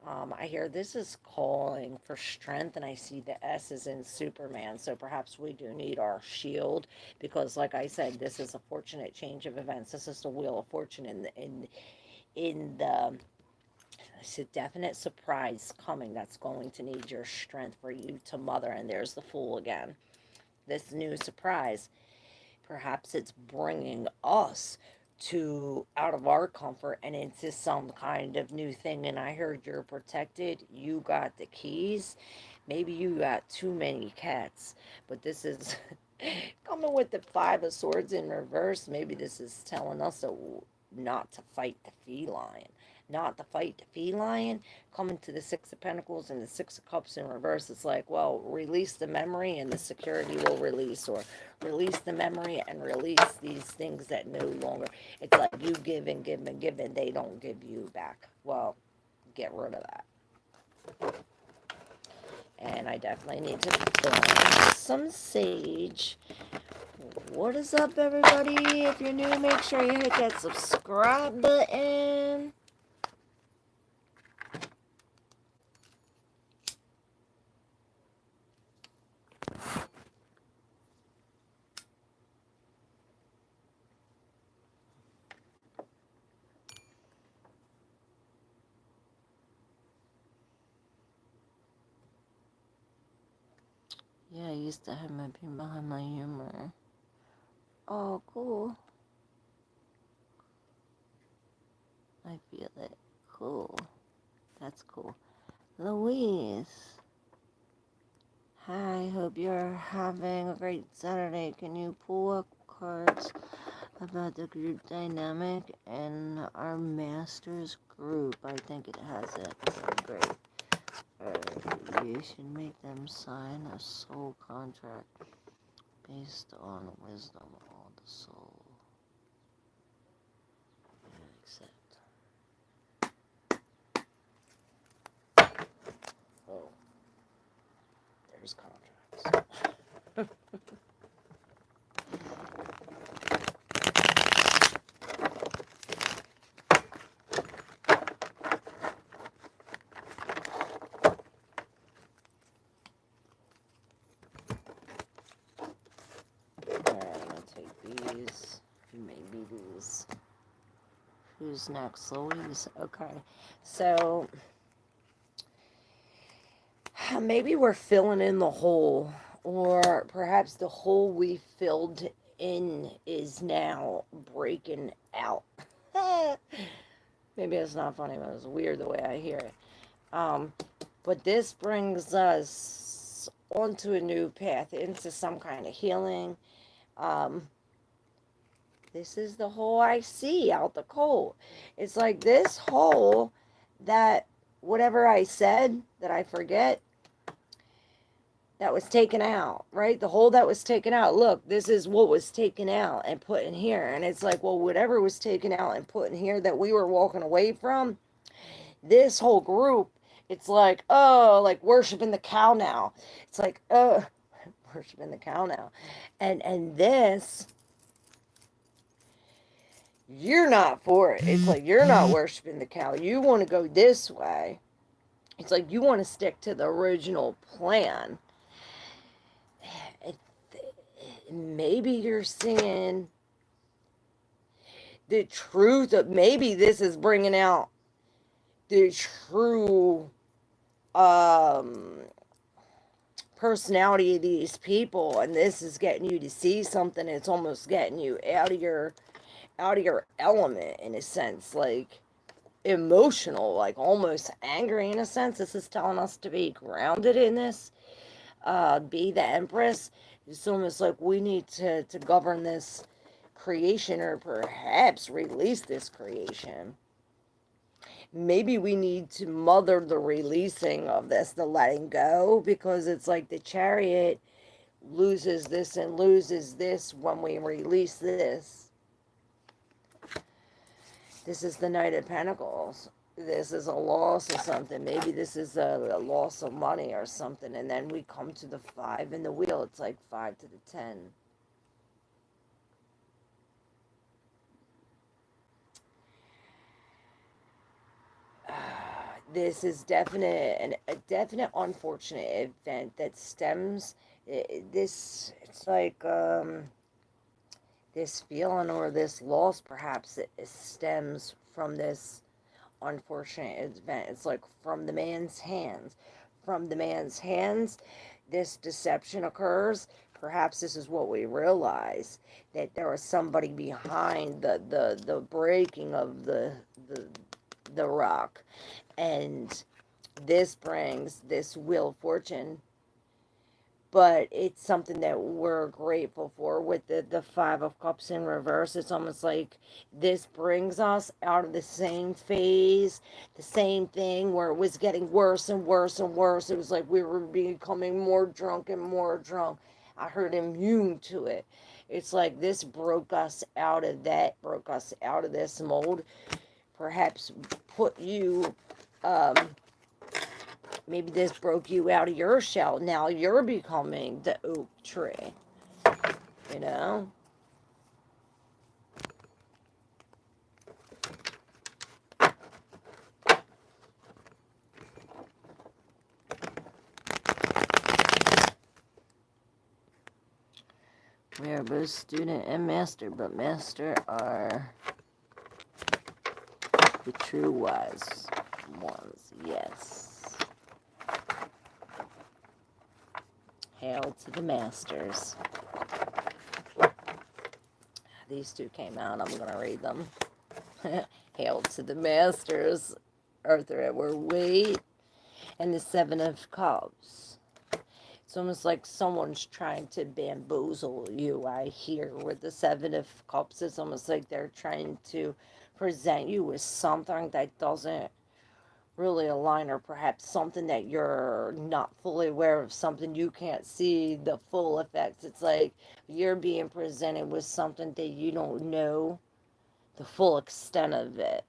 I hear this is calling for strength, and I see the S is in Superman, so perhaps we do need our shield, because like I said, this is a fortunate change of events. This is the Wheel of Fortune in the it's a definite surprise coming that's going to need your strength for you to mother. And there's the Fool again. This new surprise, perhaps it's bringing us to out of our comfort and into some kind of new thing. And I heard you're protected. You got the keys. Maybe you got too many cats. But this is coming with the Five of Swords in reverse. Maybe this is telling us not to fight the feline. Not to fight the feline. Coming to the Six of Pentacles and the Six of Cups in reverse, it's like, well, release the memory and the security will release, or release the memory and release these things that no longer, it's like you give and give and give, and they don't give you back. Well, get rid of that. And I definitely need to burn some sage. What is up, everybody? If you're new, make sure you hit that subscribe button. Yeah, I used to have my pin behind my humor. Oh, cool. I feel it. Cool. That's cool. Louise. Hi, hope you're having a great Saturday. Can you pull up cards about the group dynamic and our master's group? I think it has it. So great. You should make them sign a soul contract based on wisdom of the soul. Accept. Oh, there's contracts. These, maybe these. Who's next? Louise. Okay. So, maybe we're filling in the hole, or perhaps the hole we filled in is now breaking out. Maybe it's not funny, but it's weird the way I hear it. But this brings us onto a new path, into some kind of healing. This is the hole I see out the cold. It's like this hole that whatever I said that I forget, that was taken out, right? The hole that was taken out. Look, this is what was taken out and put in here. And it's like, well, whatever was taken out and put in here that we were walking away from, this whole group, it's like, oh, like worshiping the cow now. It's like, oh, worshiping the cow now. And this, you're not for it. It's like you're not worshiping the cow. You want to go this way. It's like you want to stick to the original plan. It, maybe you're seeing the truth of, maybe this is bringing out the true personality of these people, and this is getting you to see something. It's almost getting you out of your element in a sense, like emotional, like almost angry in a sense. This is telling us to be grounded in this, be the empress. It's almost like we need to govern this creation, or perhaps release this creation. Maybe we need to mother the releasing of this, the letting go, because it's like the chariot loses this and loses this when we release this. This is the Knight of Pentacles. This is a loss of something. Maybe this is a loss of money or something. And then we come to the 5 in the wheel. It's like 5 to the 10. This is a definite unfortunate event that stems, this, it's like, this feeling or this loss, perhaps it stems from this unfortunate event. It's like from the man's hands. From the man's hands, this deception occurs. Perhaps this is what we realize, that there was somebody behind the breaking of the rock. And this brings this wheel of fortune, but it's something that we're grateful for. With the 5 of Cups in reverse, it's almost like this brings us out of the same phase, the same thing where it was getting worse and worse and worse. It was like we were becoming more drunk and more drunk. I heard immune to it. It's like this broke us out of that, broke us out of this mold. Perhaps put you, maybe this broke you out of your shell. Now you're becoming the oak tree, you know? We are both student and master, but master are the true wise ones, yes. Hail to the masters. These two came out, I'm going to read them. Hail to the masters, Arthur Edward Waite, and the 7 of Cups. It's almost like someone's trying to bamboozle you, I hear, with the 7 of Cups. It's almost like they're trying to present you with something that doesn't really align, or perhaps something that you're not fully aware of, something you can't see the full effects. It's like you're being presented with something that you don't know the full extent of it.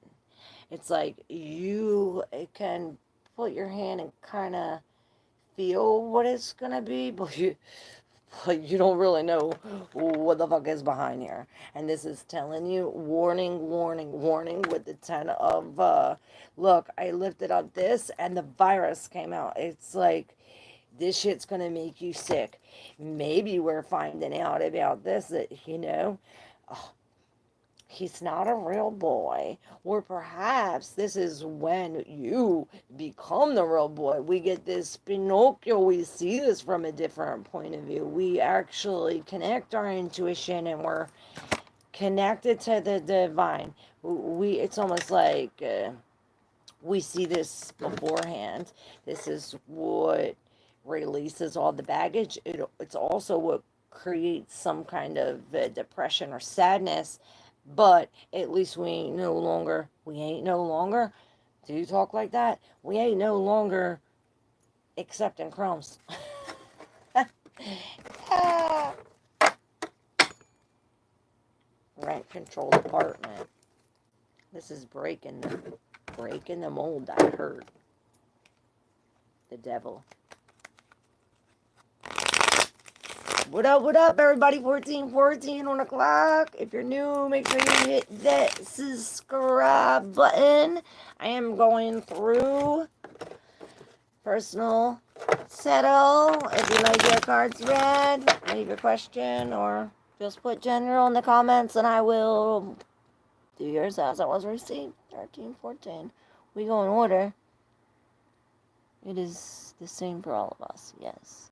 It's like you can put your hand and kind of feel what it's gonna be, but you don't really know what the fuck is behind here. And this is telling you, warning, warning, warning, with the 10 of, look, I lifted up this and the virus came out. It's like, this shit's gonna make you sick. Maybe we're finding out about this, that, you know, he's not a real boy. Or perhaps this is when you become the real boy. We get this Pinocchio, we see this from a different point of view. We actually connect our intuition and we're connected to the divine. It's almost like we see this beforehand. This is what releases all the baggage. It's also what creates some kind of depression or sadness. But at least we ain't no longer, do you talk like that? We ain't no longer accepting crumbs. Ah. Rent control apartment. This is breaking the mold. I heard. The devil. What up, everybody? 1414 on the clock. If you're new, make sure you hit that subscribe button. I am going through personal settle. If you like your cards read, leave a question or just put general in the comments and I will do yours as it was received. 1314. We go in order. It is the same for all of us, yes.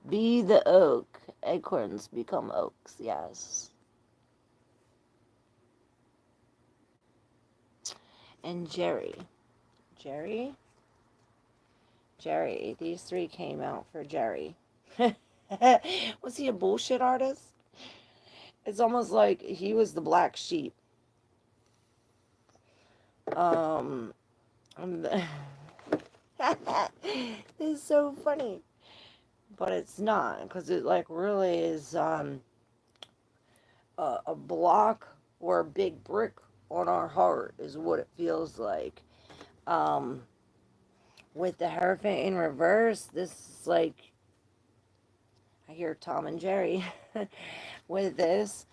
Be the oak. Acorns become oaks, yes. And Jerry. These three came out for Jerry. Was he a bullshit artist? It's almost like he was the black sheep. It's so funny. But it's not, because it like really is a block or a big brick on our heart is what it feels like. With the Hierophant in reverse, this is like, I hear Tom and Jerry with this.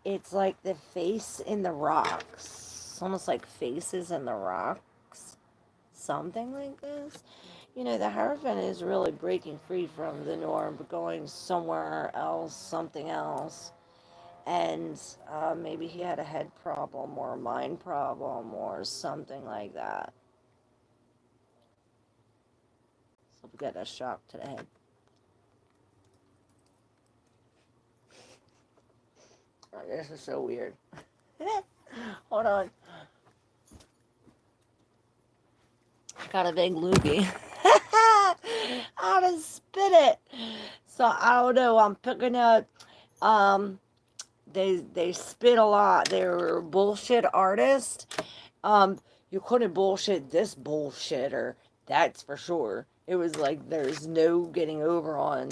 It's like the face in the rocks. Almost like faces in the rocks. Something like this. You know, the Hierophant is really breaking free from the norm, but going somewhere else, something else. And maybe he had a head problem or a mind problem or something like that. So we get a shock to the head. Oh, this is so weird. Hold on. Got a big loogie. How to spit it. So I don't know. I'm picking up. They spit a lot. They're bullshit artists. You couldn't bullshit this bullshitter. That's for sure. It was like there's no getting over on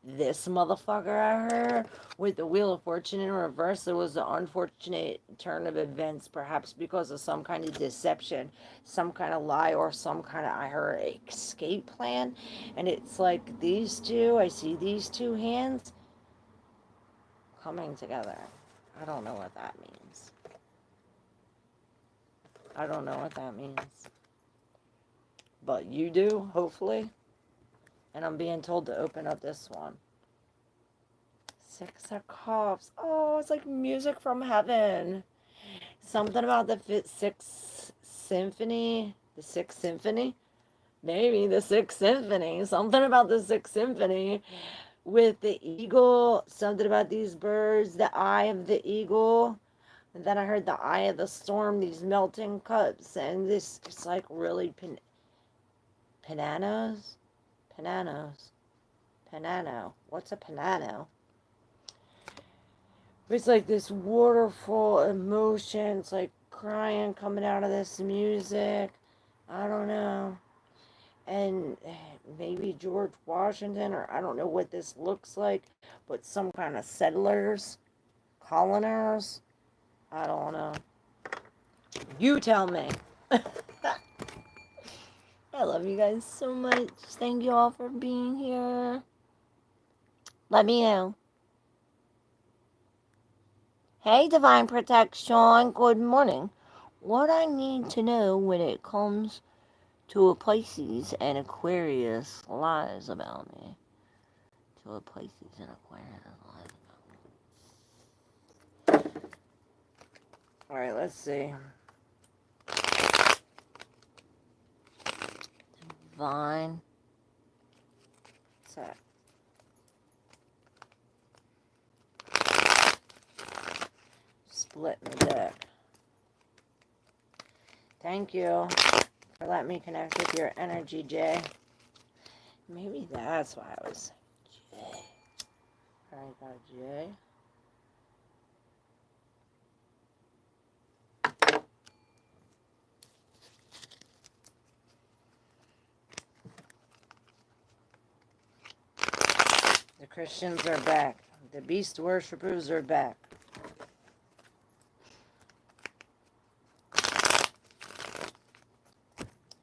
this motherfucker. I heard with the Wheel of Fortune in reverse. There was an unfortunate turn of events, perhaps because of some kind of deception, some kind of lie, or some kind of, I heard, escape plan. And it's like these two. I see these two hands coming together. I don't know what that means. I don't know what that means. But you do, hopefully. And I'm being told to open up this one. Six of Cups. Oh, it's like music from heaven. Something about the Sixth Symphony. The Sixth Symphony? Maybe the Sixth Symphony. Something about the Sixth Symphony. With the eagle. Something about these birds. The eye of the eagle. And then I heard the eye of the storm. These melting cups. And this is like really Pananos? Panano. What's a panano? It's like this waterfall emotion. It's like crying coming out of this music. I don't know. And maybe George Washington, or I don't know what this looks like, but some kind of settlers, coloners. I don't know. You tell me. I love you guys so much. Thank you all for being here. Let me know. Hey, Divine Protection. Good morning. What I need to know when it comes to a Pisces and Aquarius lies about me. To a Pisces and Aquarius lies about me. Alright, let's see. Divine. What's that? Splitting the deck. Thank you for letting me connect with your energy, Jay. Maybe that's why I was Jay. Alright, got a Jay. Christians are back. The beast worshippers are back.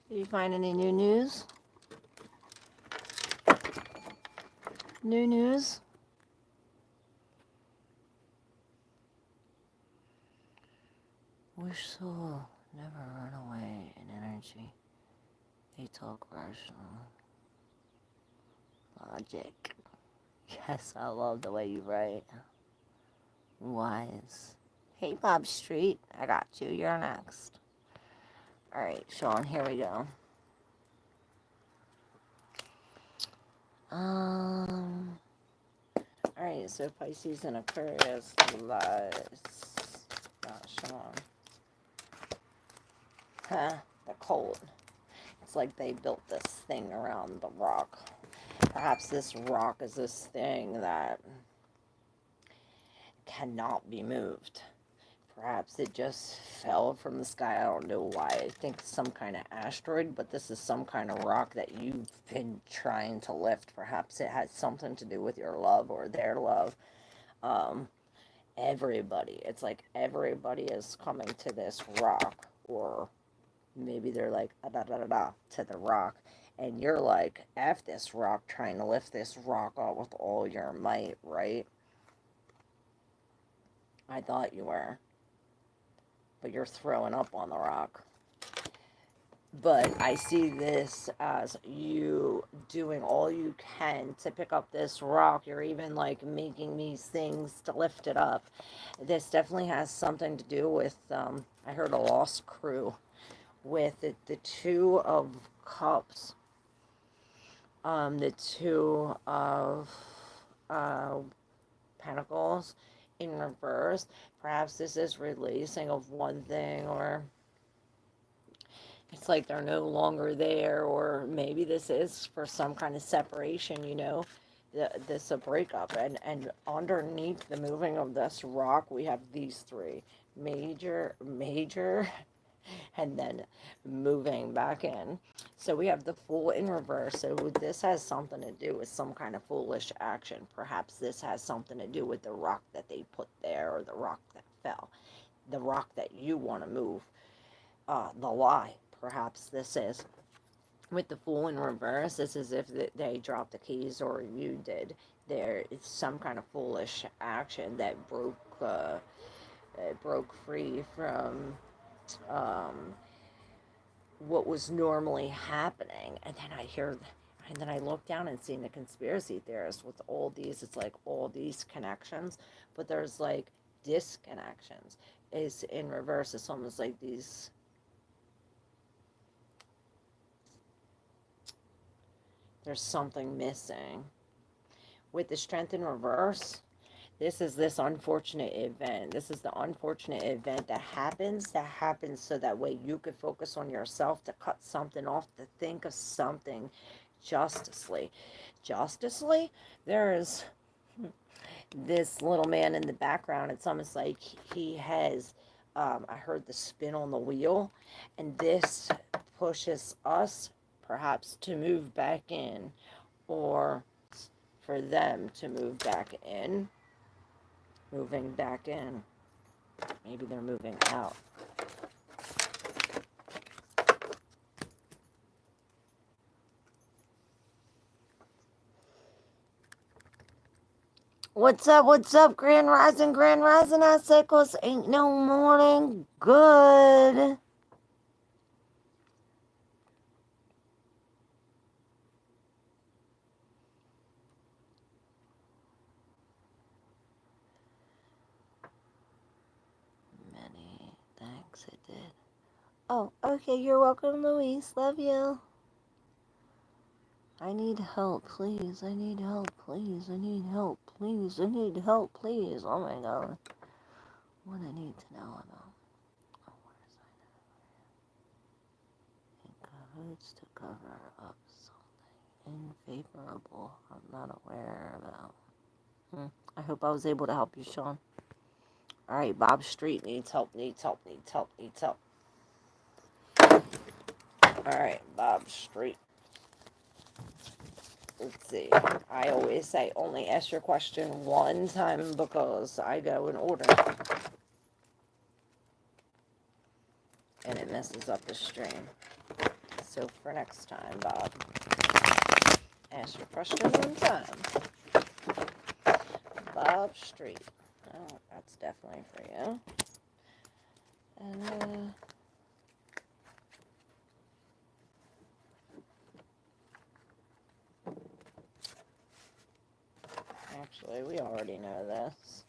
Do you find any new news? New news? Wish soul never run away in energy. They talk rational. Logic. Yes, I love the way you write. Wise. Hey, Bob Street. I got you. You're next. Alright, Sean, here we go. Alright, so Pisces and Aquarius lies. Not Sean. Huh, the cold. It's like they built this thing around the rock. Perhaps this rock is this thing that cannot be moved. Perhaps it just fell from the sky. I don't know why. I think some kind of asteroid, but this is some kind of rock that you've been trying to lift. Perhaps it has something to do with your love or their love. Everybody. It's like everybody is coming to this rock, or maybe they're like da-da-da-da to the rock, and you're like, F this rock, trying to lift this rock up with all your might, right? I thought you were. But you're throwing up on the rock. But I see this as you doing all you can to pick up this rock. You're even like making these things to lift it up. This definitely has something to do with, I heard a lost crew, with the Two of Cups, the Two of Pentacles in reverse. Perhaps this is releasing of one thing, or it's like they're no longer there, or maybe this is for some kind of separation, you know, this a breakup. And underneath the moving of this rock, we have these three: major, and then moving back in. So we have the Fool in reverse. So this has something to do with some kind of foolish action. Perhaps this has something to do with the rock that they put there, or the rock that fell, the rock that you want to move, the lie. Perhaps this is with the Fool in reverse. It's as if they dropped the keys, or you did. There is some kind of foolish action that broke free from what was normally happening. And then I look down and see the conspiracy theorists with all these, it's like all these connections, but there's like disconnections. Is in reverse. It's almost like there's something missing. With the Strength in reverse, this is this unfortunate event. This is the unfortunate event that happens so that way you could focus on yourself, to cut something off, to think of something justly. Justly, there's this little man in the background. It's almost like he has, I heard the spin on the wheel, and this pushes us perhaps to move back in, or for them to move back in. Moving back in. Maybe they're moving out. What's up, Grand Rising, icicles, ain't no morning good. Many thanks, it did. Oh, okay, you're welcome, Louise, love you. I need help, please. I need help, please. I need help, please. I need help, please. Oh my God. What I need to know about. Oh, where is that? In cahoots to cover up something unfavorable I'm not aware about. I hope I was able to help you, Sean. Alright, Bob Street needs help. Alright, Bob Street. let's see. I always say only ask your question one time because I go in order. And it messes up the stream. So for next time, Bob, ask your question one time. Bob Street. Oh, that's definitely for you. And, actually, we already know this.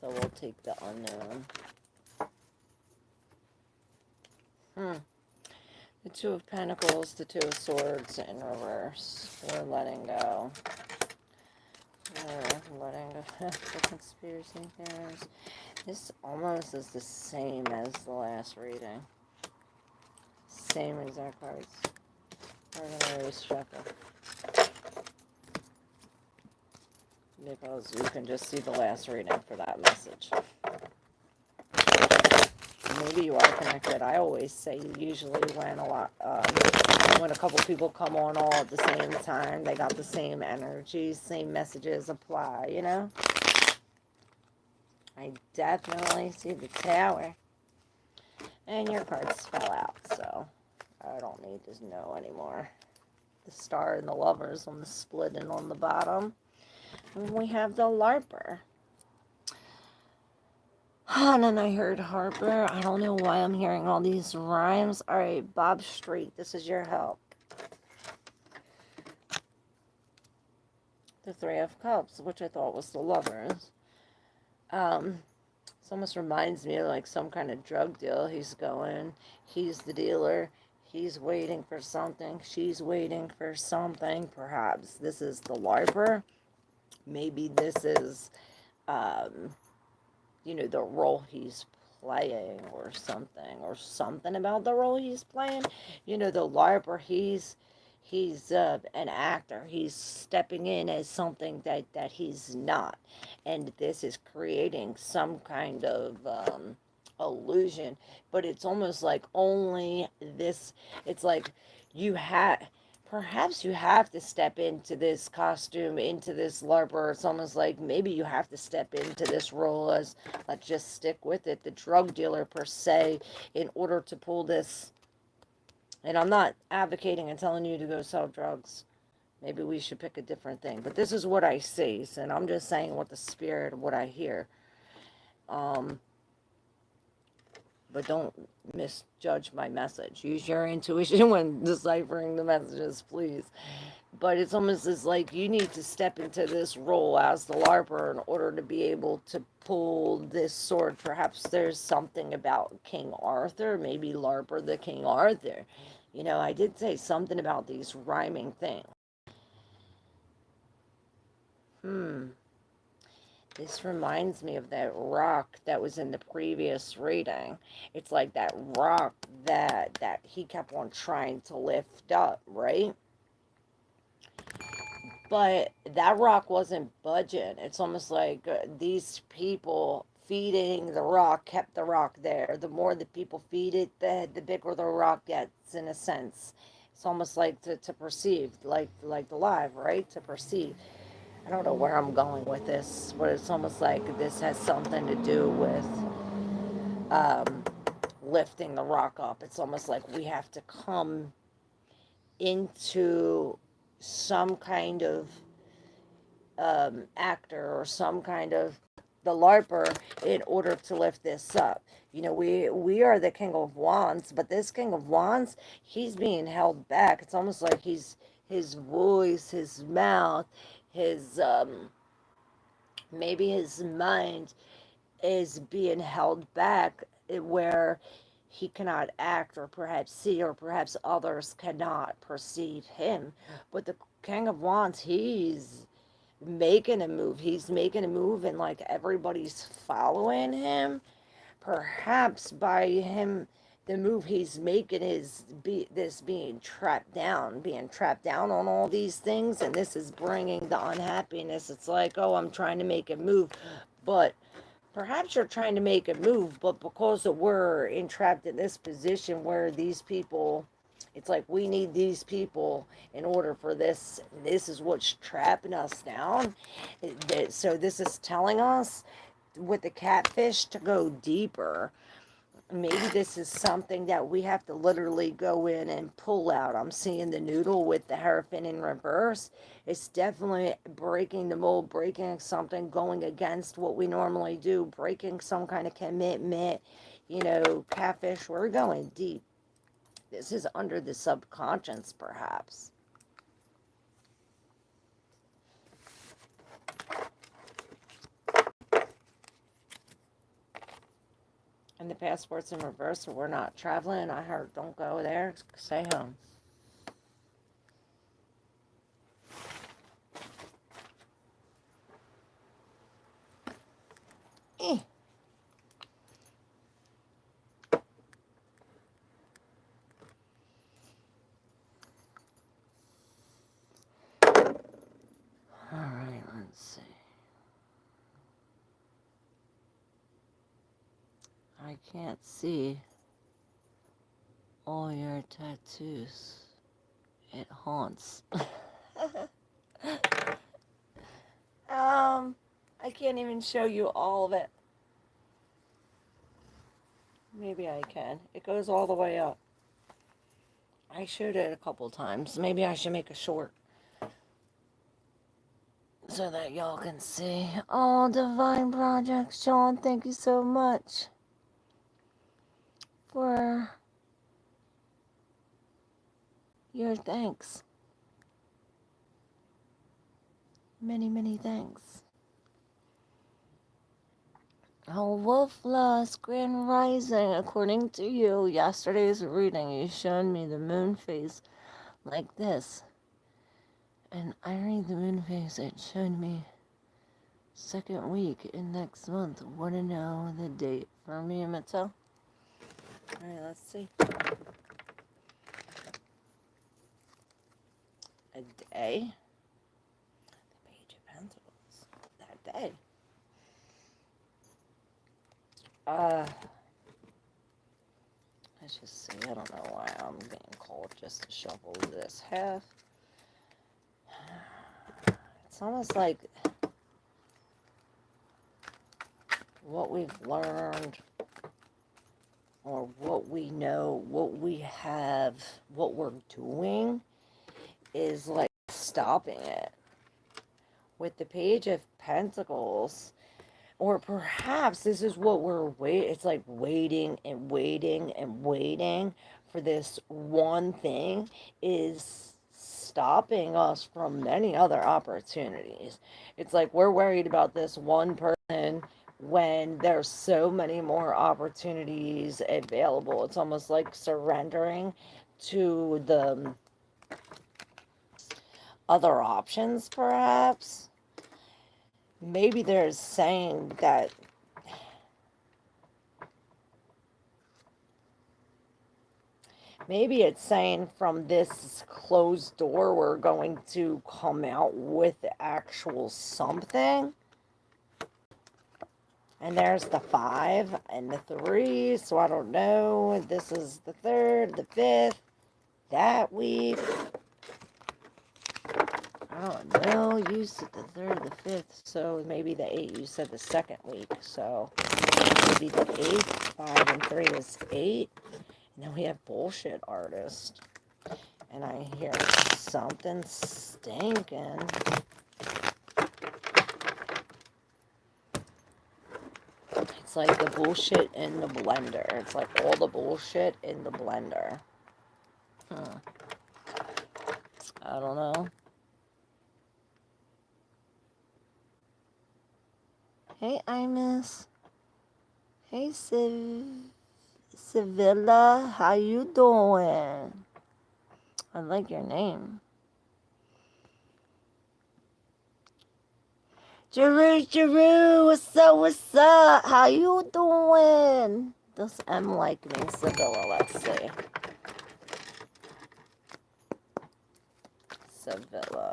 So we'll take the unknown. The Two of Pentacles, the Two of Swords in reverse. We're letting go. We're letting go. The conspiracy theories. This almost is the same as the last reading. Same exact cards. We're going to reshuffle. Because you can just see the last reading for that message. Maybe you are connected. I always say usually when when a couple people come on all at the same time, they got the same energy, same messages apply, you know? I definitely see the Tower. And your cards fell out, so I don't need to know anymore. The Star and the Lovers on the split and on the bottom. And we have the Larper. And then I heard Harper. I don't know why I'm hearing all these rhymes. All right, Bob Street, this is your help. The Three of Cups, which I thought was the Lovers. This almost reminds me of like some kind of drug deal. He's the dealer. He's waiting for something. She's waiting for something. Perhaps this is the Larper. Maybe this is, the role he's playing or something about the role he's playing. The LARPer, he's an actor. He's stepping in as something that he's not. And this is creating some kind of illusion. But it's almost like only this, it's like perhaps you have to step into this costume, into this LARPer. It's almost like maybe you have to step into this role as, let's just stick with it, the drug dealer per se, in order to pull this. And I'm not advocating and telling you to go sell drugs. Maybe we should pick a different thing. But this is what I see, and I'm just saying what the spirit, what I hear. But don't misjudge my message. Use your intuition when deciphering the messages, please. But it's almost as like you need to step into this role as the LARPer in order to be able to pull this sword. Perhaps there's something about King Arthur, maybe LARPer the King Arthur. I did say something about these rhyming things. This reminds me of that rock that was in the previous reading. It's like that rock that he kept on trying to lift up, right? But that rock wasn't budging. It's almost like these people feeding the rock kept the rock there. The more the people feed it, the bigger the rock gets, in a sense. It's almost like to perceive, like the live, right? To perceive. I don't know where I'm going with this, but it's almost like this has something to do with lifting the rock up. It's almost like we have to come into some kind of actor or some kind of the LARPer in order to lift this up. We are the King of Wands, but this King of Wands, he's being held back. It's almost like his voice, his mouth, his maybe his mind is being held back, where he cannot act or perhaps see, or perhaps others cannot perceive him. But the King of Wands, he's making a move. He's making a move, and like everybody's following him. Perhaps by him, the move he's making is being trapped down on all these things, and this is bringing the unhappiness. It's like, oh, I'm trying to make a move, but perhaps you're trying to make a move, but because we're entrapped in this position where these people It's like we need these people in order for this. This is what's trapping us down. So this is telling us with the catfish to go deeper. Maybe this is something that we have to literally go in and pull out. I'm seeing the noodle with the Hierophant in reverse. It's definitely breaking the mold, breaking something, going against what we normally do, breaking some kind of commitment. You know, catfish, we're going deep. This is under the subconscious, perhaps. And the passport's in reverse, so we're not traveling. I heard, don't go there, stay home. Eh. All right, let's see. I can't see all your tattoos. It haunts. I can't even show you all of it. Maybe I can. It goes all the way up. I showed it a couple times. Maybe I should make a short so that y'all can see. Oh, Divine Project, Sean, thank you so much for your thanks. Many, many thanks. Oh, Wolf Lost, Grand Rising. According to you, yesterday's reading, you showed me the moon phase like this. And I read the moon phase, it showed me second week in next month. Want to know the date for me and Mattel? Alright, let's see. A day. The Page of Pentacles. That day. Let's just see. I don't know why I'm being called just to shuffle this half. It's almost like what we've learned or what we know, what we have, what we're doing is like stopping it. With the Page of Pentacles, or perhaps this is what we're waiting. It's like waiting and waiting and waiting for this one thing is stopping us from many other opportunities. It's like we're worried about this one person when there's so many more opportunities available. It's almost like surrendering to the other options, perhaps. Maybe there's saying that maybe it's saying from this closed door we're going to come out with actual something. And there's the 5 and the 3, so I don't know. This is the 3rd, the 5th, that week. I don't know. You said the 3rd, the 5th, so maybe the 8. You said the 2nd week, so maybe the 8th. 5 and 3 is 8. And then we have Bullshit Artist. And I hear something stinking. It's like the bullshit in the blender. It's like all the bullshit in the blender. I don't know. Hey, Imus. Hey, Sevilla. How you doing? I like your name. Jeru, what's up? How you doing? Does M like me, Sevilla? Let's see. Sevilla.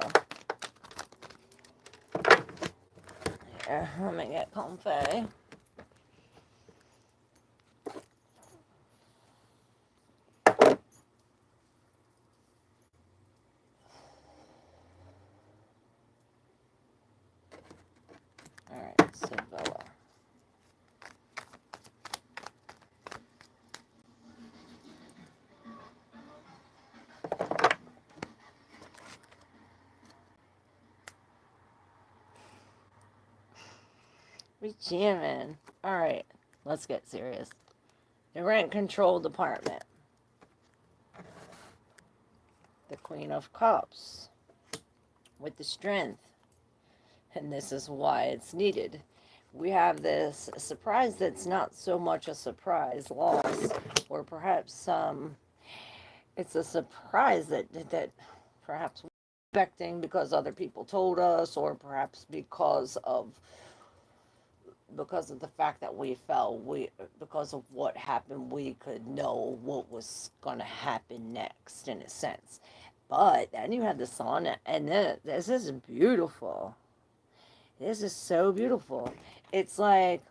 Here, let me get comfy. We jamming. Alright, let's get serious. The rent control department. The Queen of Cups. With the strength. And this is why it's needed. We have this surprise that's not so much a surprise loss, or perhaps it's a surprise that perhaps we're expecting because other people told us, or perhaps because of the fact that we fell, because of what happened, we could know what was going to happen next, in a sense. But then you have the sun, and this is beautiful. This is so beautiful. It's like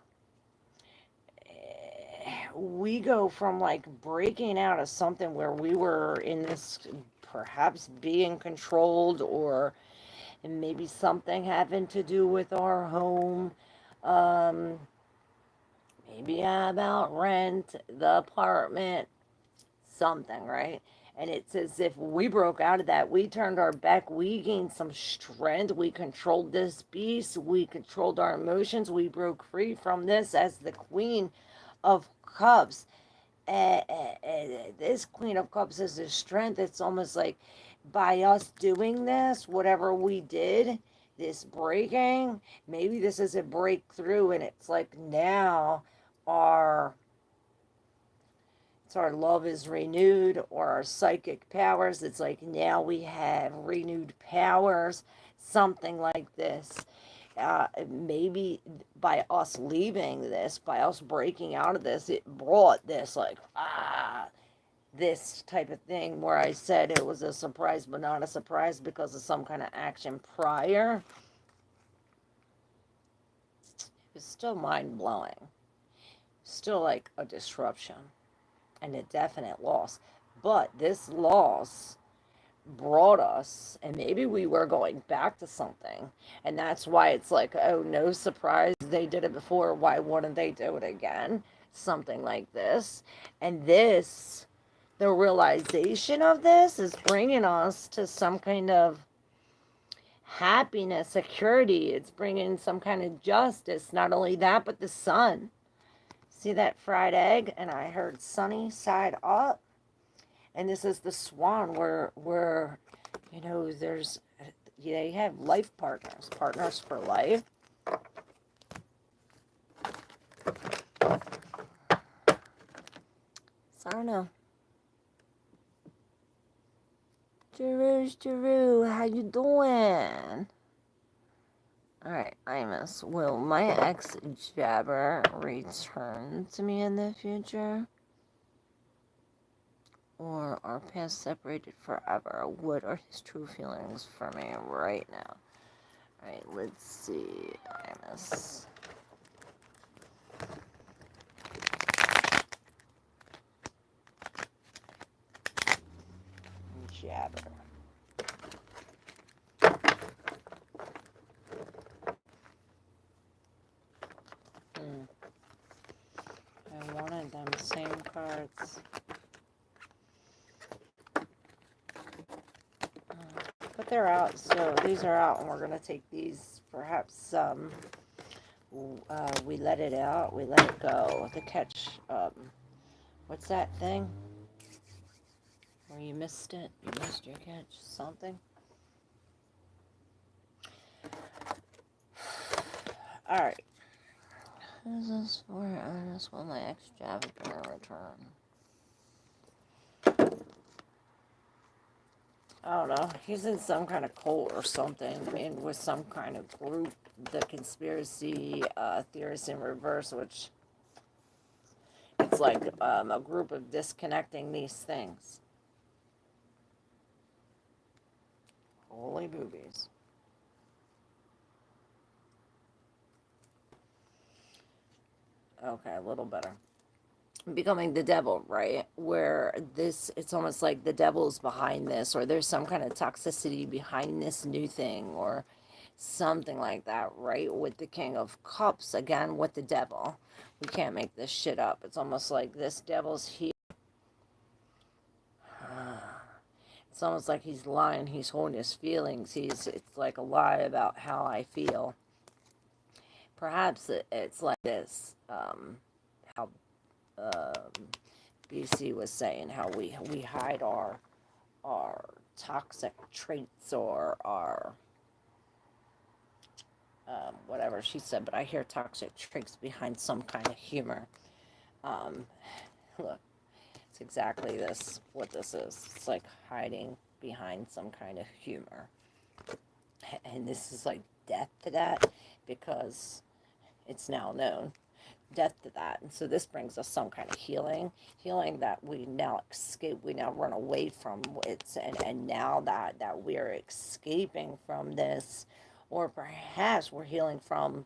we go from like breaking out of something where we were in this perhaps being controlled, or maybe something having to do with our home. Maybe about rent, the apartment, something, right? And it's as if we broke out of that. We turned our back. We gained some strength. We controlled this beast. We controlled our emotions. We broke free from this as the Queen of Cups. This Queen of Cups is a strength. It's almost like by us doing this, whatever we did, this breaking, maybe this is a breakthrough, and it's like now our love is renewed, or our psychic powers. It's like now we have renewed powers, something like this. Maybe by us leaving this, by us breaking out of this, it brought this like this type of thing where I said it was a surprise but not a surprise because of some kind of action prior. It was still mind-blowing, still like a disruption and a definite loss. But this loss brought us, and maybe we were going back to something, and that's why it's like, oh, no surprise, they did it before, why wouldn't they do it again? Something like this. And this, the realization of this is bringing us to some kind of happiness, security. It's bringing some kind of justice. Not only that, but the sun. See that fried egg? And I heard sunny side up. And this is the swan where you know, they have life partners for life. So I don't know. Jeru, how you doing? Alright, Imus, will my ex-jabber return to me in the future? Or are past separated forever? What are his true feelings for me right now? Alright, let's see, Imus. Jabber. I wanted them same cards. But they're out, so these are out, and we're going to take these, perhaps, we let it out, we let it go, to catch, what's that thing? Where you missed it, you missed your catch, something? Alright. Who's this for? Ernest, will my ex-jabber return? I don't know. He's in some kind of cult or something, and with some kind of group, the conspiracy theorists in reverse, which it's like a group of disconnecting these things. Holy boobies. Okay, a little better. Becoming the devil, right? Where it's almost like the devil's behind this, or there's some kind of toxicity behind this new thing, or something like that, right? With the King of Cups, again, with the devil. We can't make this shit up. It's almost like this devil's here. It's almost like he's lying. He's holding his feelings. It's like a lie about how I feel. Perhaps it's like this, how BC was saying, how we hide our toxic traits or our whatever she said, but I hear toxic traits behind some kind of humor. Um, Look, it's exactly this, what this is. It's like hiding behind some kind of humor. And this is like death to that, because it's now known. Death to that. And so this brings us some kind of healing that we now escape, we now run away from it. And now that we're escaping from this, or perhaps we're healing from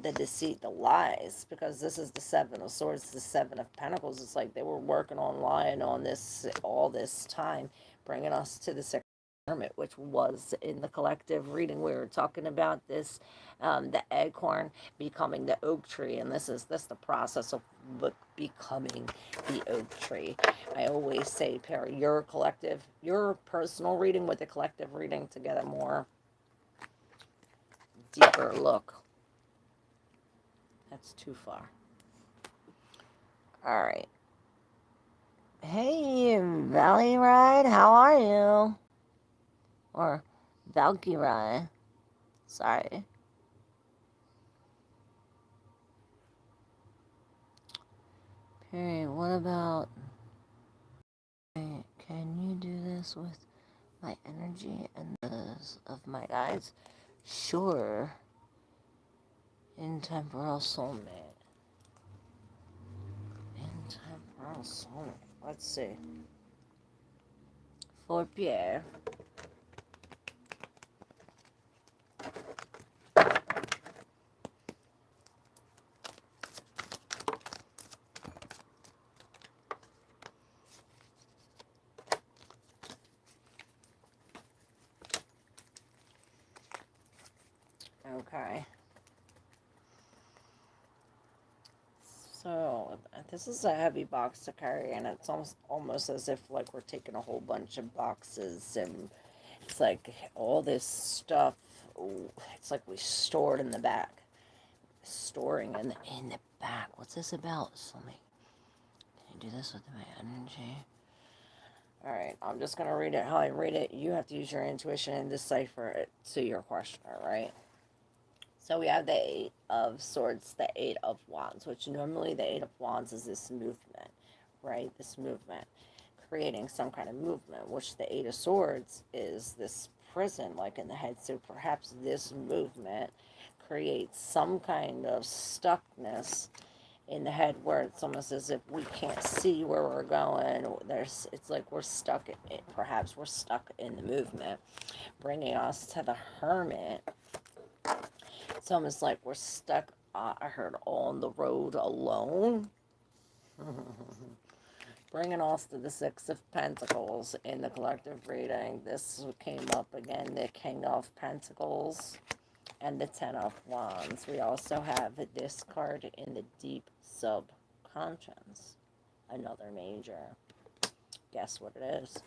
the deceit, the lies, because this is the Seven of Swords, the Seven of Pentacles. It's like they were working on lying on this all this time, bringing us to the Six Hermit, which was in the collective reading. We were talking about this, the acorn becoming the oak tree, and this the process of becoming the oak tree. I always say pair your collective, your personal reading with the collective reading to get a more deeper look. That's too far. All right. Hey, Valley Ride, how are you? Or Valkyrie. Sorry. Perry, what about... Can you do this with my energy and those of my guides? Sure. Intemporal soulmate. Intemporal soulmate. Let's see. For Pierre. Okay. So this is a heavy box to carry, and it's almost as if like we're taking a whole bunch of boxes, and it's like all this stuff. It's like we stored in the back, storing in the back. What's this about? So can you do this with my energy? All right, I'm just gonna read it how I read it. You have to use your intuition and decipher it to your question. All right. So we have the Eight of Swords, the Eight of Wands, which normally the Eight of Wands is this movement, right? This movement, creating some kind of movement, which the Eight of Swords is this prison, like in the head. So perhaps this movement creates some kind of stuckness in the head, where it's almost as if we can't see where we're going. It's like we're stuck. Perhaps we're stuck in the movement, bringing us to the Hermit. It's almost like we're stuck, I heard, on the road alone. Bringing us to the Six of Pentacles in the collective reading. This came up again, the King of Pentacles and the Ten of Wands. We also have this card in the deep subconscious. Another major. Guess what it is?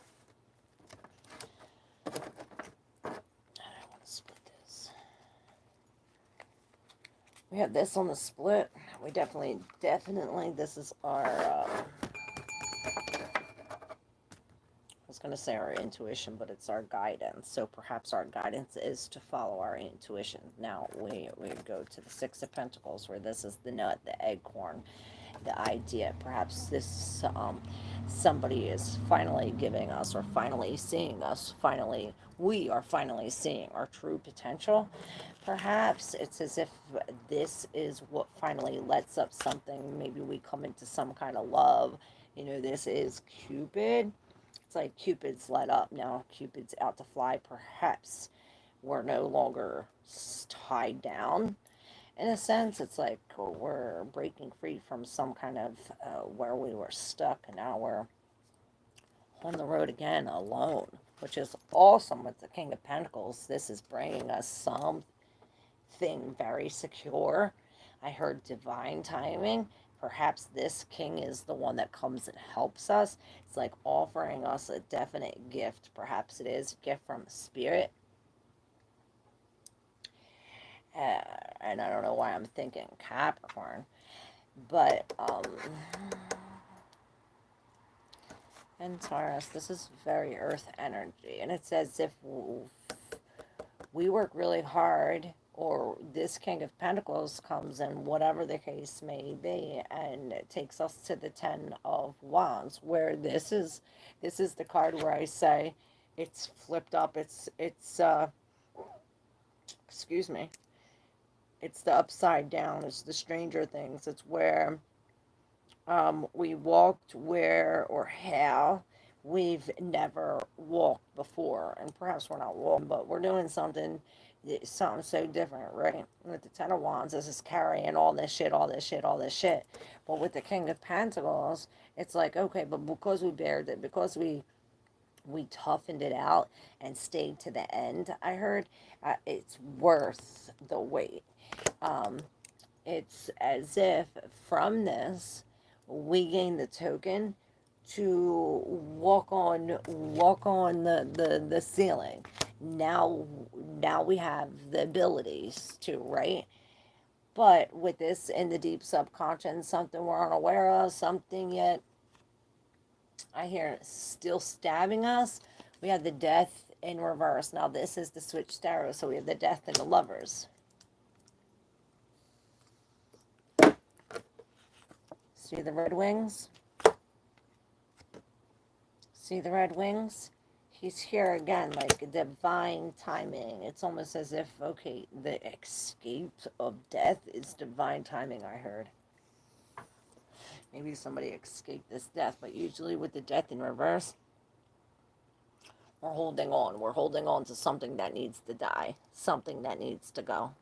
I want to split this. We have this on the split. We definitely, this is our, I was going to say our intuition, but it's our guidance. So perhaps our guidance is to follow our intuition. Now we go to the Six of Pentacles, where this is the nut, the acorn, the idea. Perhaps this, somebody is finally giving us, or finally seeing us, we are finally seeing our true potential. Perhaps it's as if this is what finally lets up something. Maybe we come into some kind of love. This is Cupid. It's like Cupid's let up. Now Cupid's out to fly. Perhaps we're no longer tied down. In a sense, it's like we're breaking free from some kind of where we were stuck, and now we're on the road again alone, which is awesome with the King of Pentacles. This is bringing us something very secure. I heard divine timing. Perhaps this king is the one that comes and helps us. It's like offering us a definite gift. Perhaps it is a gift from the spirit. And I don't know why I'm thinking Capricorn, but and Taurus, this is very earth energy, and it's as if we work really hard, or this King of Pentacles comes in, whatever the case may be, and it takes us to the Ten of Wands, where this is the card where I say it's flipped up. It's excuse me. It's the upside down. It's the Stranger Things. It's where we walked where or how we've never walked before, and perhaps we're not walking, but we're doing something so different, right? With the Ten of Wands, this is carrying all this shit, all this shit, all this shit. But with the King of Pentacles, it's like, okay, but because we bared it, because we toughened it out and stayed to the end, I heard, it's worth the wait. Um, it's as if from this we gain the token to walk on the ceiling. Now we have the abilities to, right? But with this in the deep subconscious, something we're unaware of, something yet I hear still stabbing us. We have the Death in reverse. Now this is the switched arrow, so we have the Death and the Lovers. See the red wings? See the red wings? He's here again, like divine timing. It's almost as if, okay, the escape of death is divine timing, I heard. Maybe somebody escaped this death, but usually with the Death in reverse, we're holding on. We're holding on to something that needs to die, something that needs to go.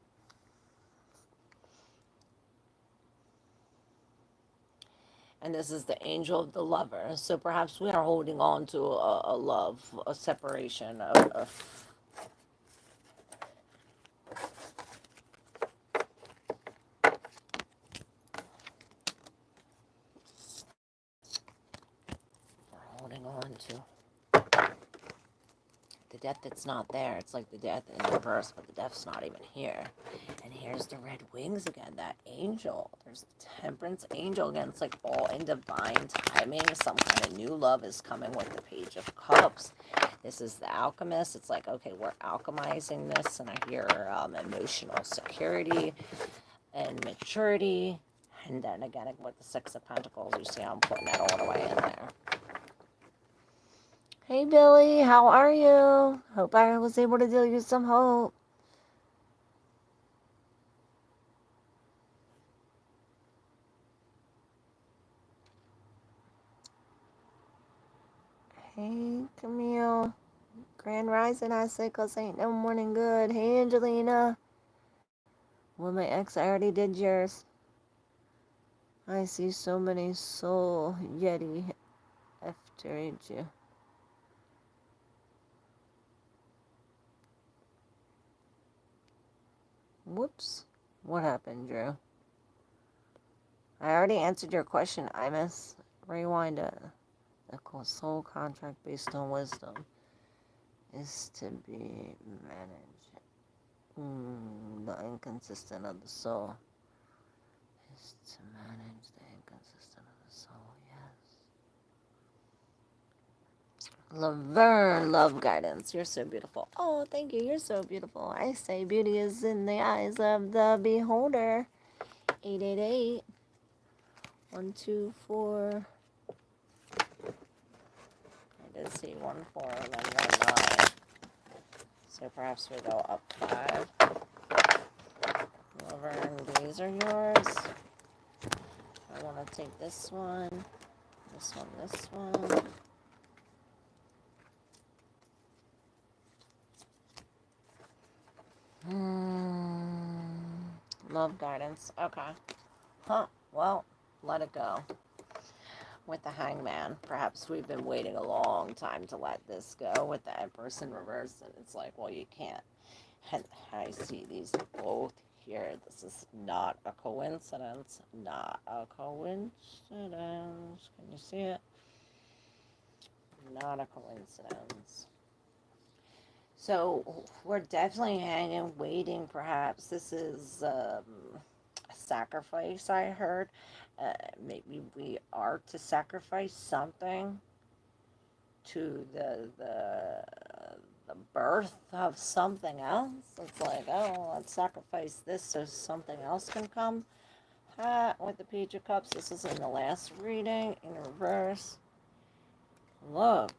And this is the Angel of the Lover. So perhaps we are holding on to a love, a separation, we're holding on to the death that's not there. It's like the death in reverse, but the death's not even here. And here's the red wings again, that angel. There's the Temperance angel again. It's like all in divine timing. Some kind of new love is coming with the Page of Cups. This is the Alchemist. It's like, okay, we're alchemizing this, and I hear emotional security and maturity. And then again, with the Six of Pentacles, you see I'm putting that all the way in there. Hey Billy, how are you? Hope I was able to deal you some hope. Hey Camille. Grand Rising, I say, 'cause ain't no morning good. Hey Angelina. Well, my ex, I already did yours. I see so many soul Yeti after you. Whoops. What happened, Drew? I already answered your question, Imus. Rewind it. The soul contract based on wisdom is to be managed. The inconsistent of the soul is to manage the inconsistent of the soul, yes. Laverne, love guidance. You're so beautiful. Oh, thank you. You're so beautiful. I say beauty is in the eyes of the beholder. 888. 1, 2, 4. I did see 1, 4, and then 1, 9. So perhaps we go up 5. Laverne, these are yours. I want to take this one, this one, this one. Love guidance. Okay. Huh. Well, let it go. With the Hangman, perhaps we've been waiting a long time to let this go. With the Empress in reverse, and it's like, well, you can't. And I see these both here. This is not a coincidence. Not a coincidence. Can you see it? Not a coincidence. So we're definitely hanging, waiting. Perhaps this is a sacrifice. I heard. Maybe we are to sacrifice something to the birth of something else. It's like, oh, let's sacrifice this so something else can come. With the Page of Cups, this is in the last reading in reverse. Look,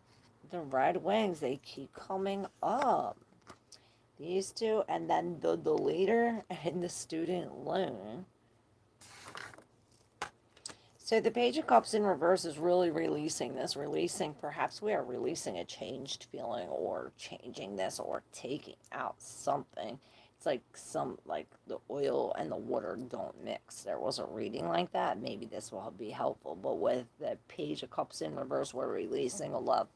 the red wings, they keep coming up. These two, and then the leader and the student loan. So the Page of Cups in reverse is really releasing this, perhaps we are releasing a changed feeling or changing this or taking out something. It's like the oil and the water don't mix. There was a reading like that. Maybe this will be helpful. But with the Page of Cups in reverse, we're releasing a love.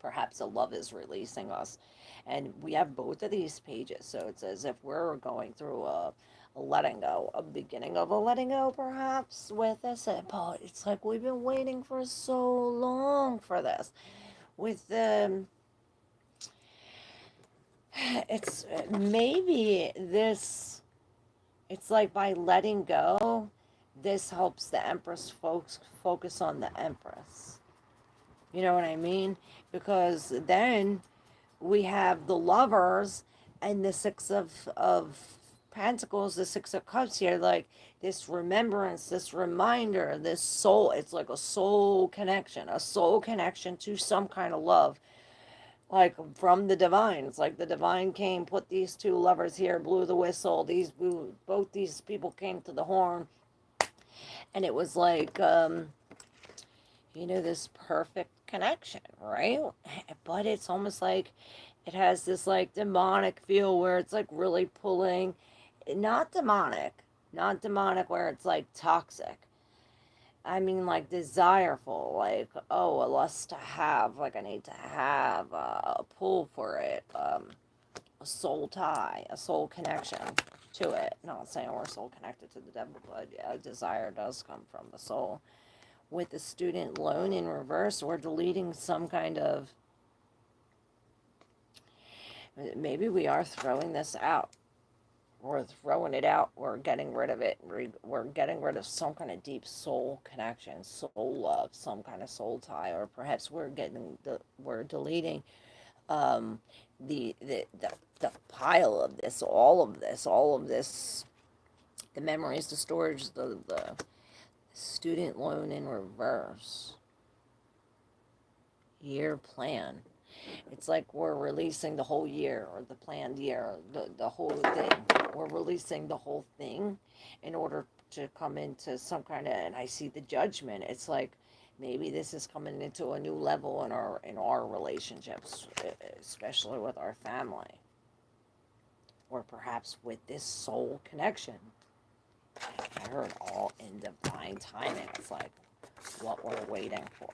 Perhaps a love is releasing us. And we have both of these pages. So it's as if we're going through a letting go, a beginning of a letting go, perhaps, with this. But it's like we've been waiting for so long for this. With the, it's maybe this, it's like by letting go, this helps the Empress focus on the Empress. You know what I mean? Because then we have the Lovers and the Six of Pentacles, the Six of Cups here, like this remembrance, this reminder, this soul. It's like a soul connection to some kind of love, like from the divine. It's like the divine came, put these two lovers here, blew the whistle. Both these people came to the horn, and it was like, this perfect connection, right? But it's almost like it has this like demonic feel where it's like really pulling, not demonic where it's like toxic. I mean, like desireful, like, oh, a lust to have, like I need to have a pull for it, a soul tie, a soul connection to it. Not saying we're soul connected to the devil, but yeah, desire does come from the soul. With the student loan in reverse, we're deleting some kind of, maybe we are throwing this out. We're throwing it out. We're getting rid of it. We're getting rid of some kind of deep soul connection, soul love, some kind of soul tie, or perhaps we're deleting the pile of this, all of this, the memories, the storage, the student loan in reverse. Year plan. It's like we're releasing the whole year, or the planned year, the whole thing. We're releasing the whole thing in order to come into some kind of, and I see the judgment. It's like maybe this is coming into a new level in our relationships, especially with our family, or perhaps with this soul connection. I heard all in divine timing. It's like what we're waiting for.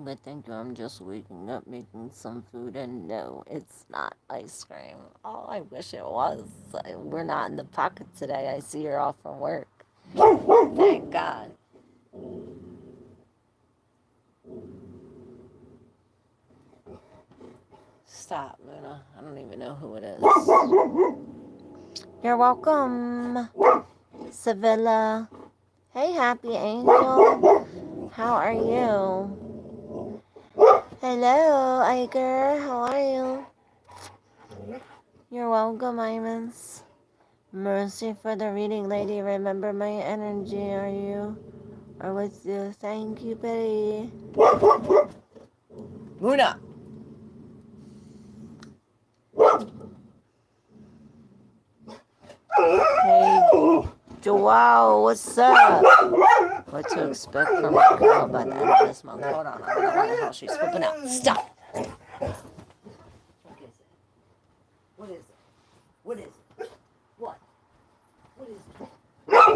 But thank you, I'm just waking up making some food, and no, it's not ice cream. Oh, I wish it was. We're not in the pocket today. I see you're off from work. Thank God. Stop, Luna. I don't even know who it is. You're welcome, Sevilla. Hey, Happy Angel. How are you? Hello, Iger. How are you? You're welcome, Imans. Mercy for the reading, lady. Remember my energy. Are you? Or with you? Thank you, Betty. Luna. Hey, Joao, what's up? What to expect from a girl by the end of this month? Hold on, I don't know why the hell she's flipping out. Stop! What is it? What is it? What? What is it? What?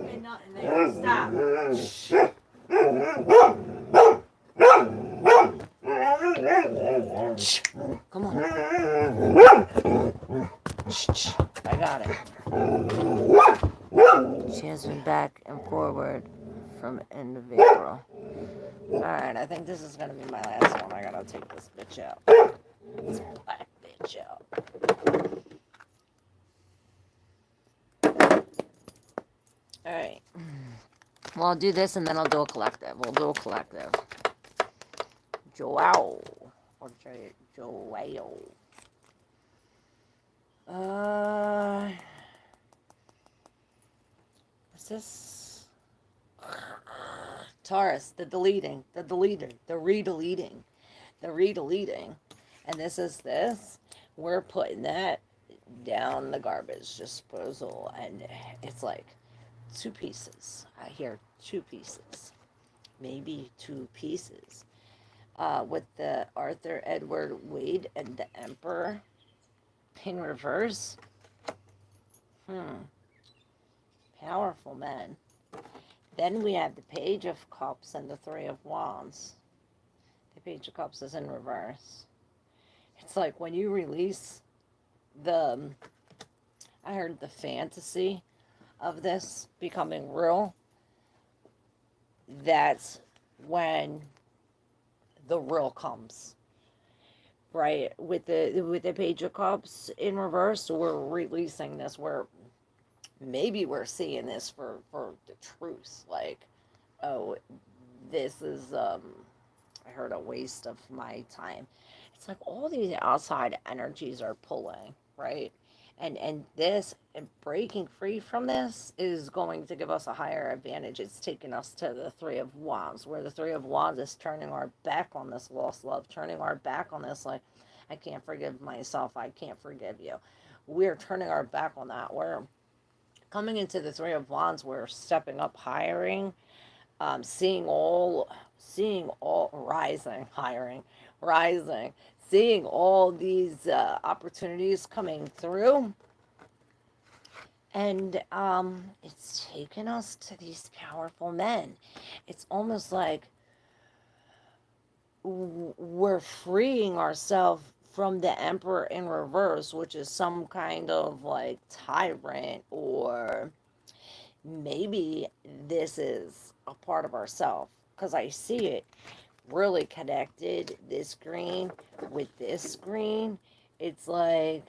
Ain't nothing there. Stop! Come on. I got think this is gonna be my last one. I gotta take this bitch out. This black bitch out. Alright. Well, I'll do this and then I'll do a collective. We'll do a collective. Joao. Or Joao. What's this? Taurus, the deleting, the deleter, the redeleting, the redeleting. And this is this. We're putting that down the garbage disposal. And it's like 2 pieces. I hear 2 pieces. Maybe 2 pieces. With the Arthur Edward Wade and the Emperor in reverse. Powerful men. Then we have the Page of Cups and the Three of Wands. The Page of Cups is in reverse. It's like when you release I heard the fantasy of this becoming real, that's when the real comes. Right? With the Page of Cups in reverse, we're releasing this. Maybe we're seeing this for the truth. Like, oh, this is I heard a waste of my time. It's like all these outside energies are pulling, right? And this and breaking free from this is going to give us a higher advantage. It's taking us to the Three of Wands, where the Three of Wands is turning our back on this lost love, turning our back on this, like, I can't forgive myself, I can't forgive you. We're turning our back on that. We're coming into the Three of Wands, we're stepping up, hiring, seeing all rising, hiring, rising, seeing all these opportunities coming through. And it's taken us to these powerful men. It's almost like we're freeing ourselves from the Emperor in reverse, which is some kind of like tyrant, or maybe this is a part of ourselves, because I see it really connected, this green with this green. It's like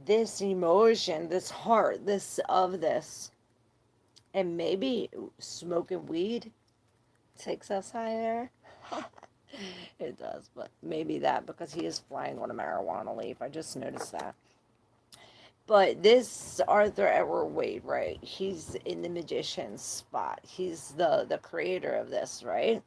this emotion, this heart, this of this. And maybe smoking weed takes us higher. It does, but maybe that, because he is flying on a marijuana leaf. I just noticed that. But this Arthur Edward Wade, right? He's in the magician's spot. He's the creator of this, right?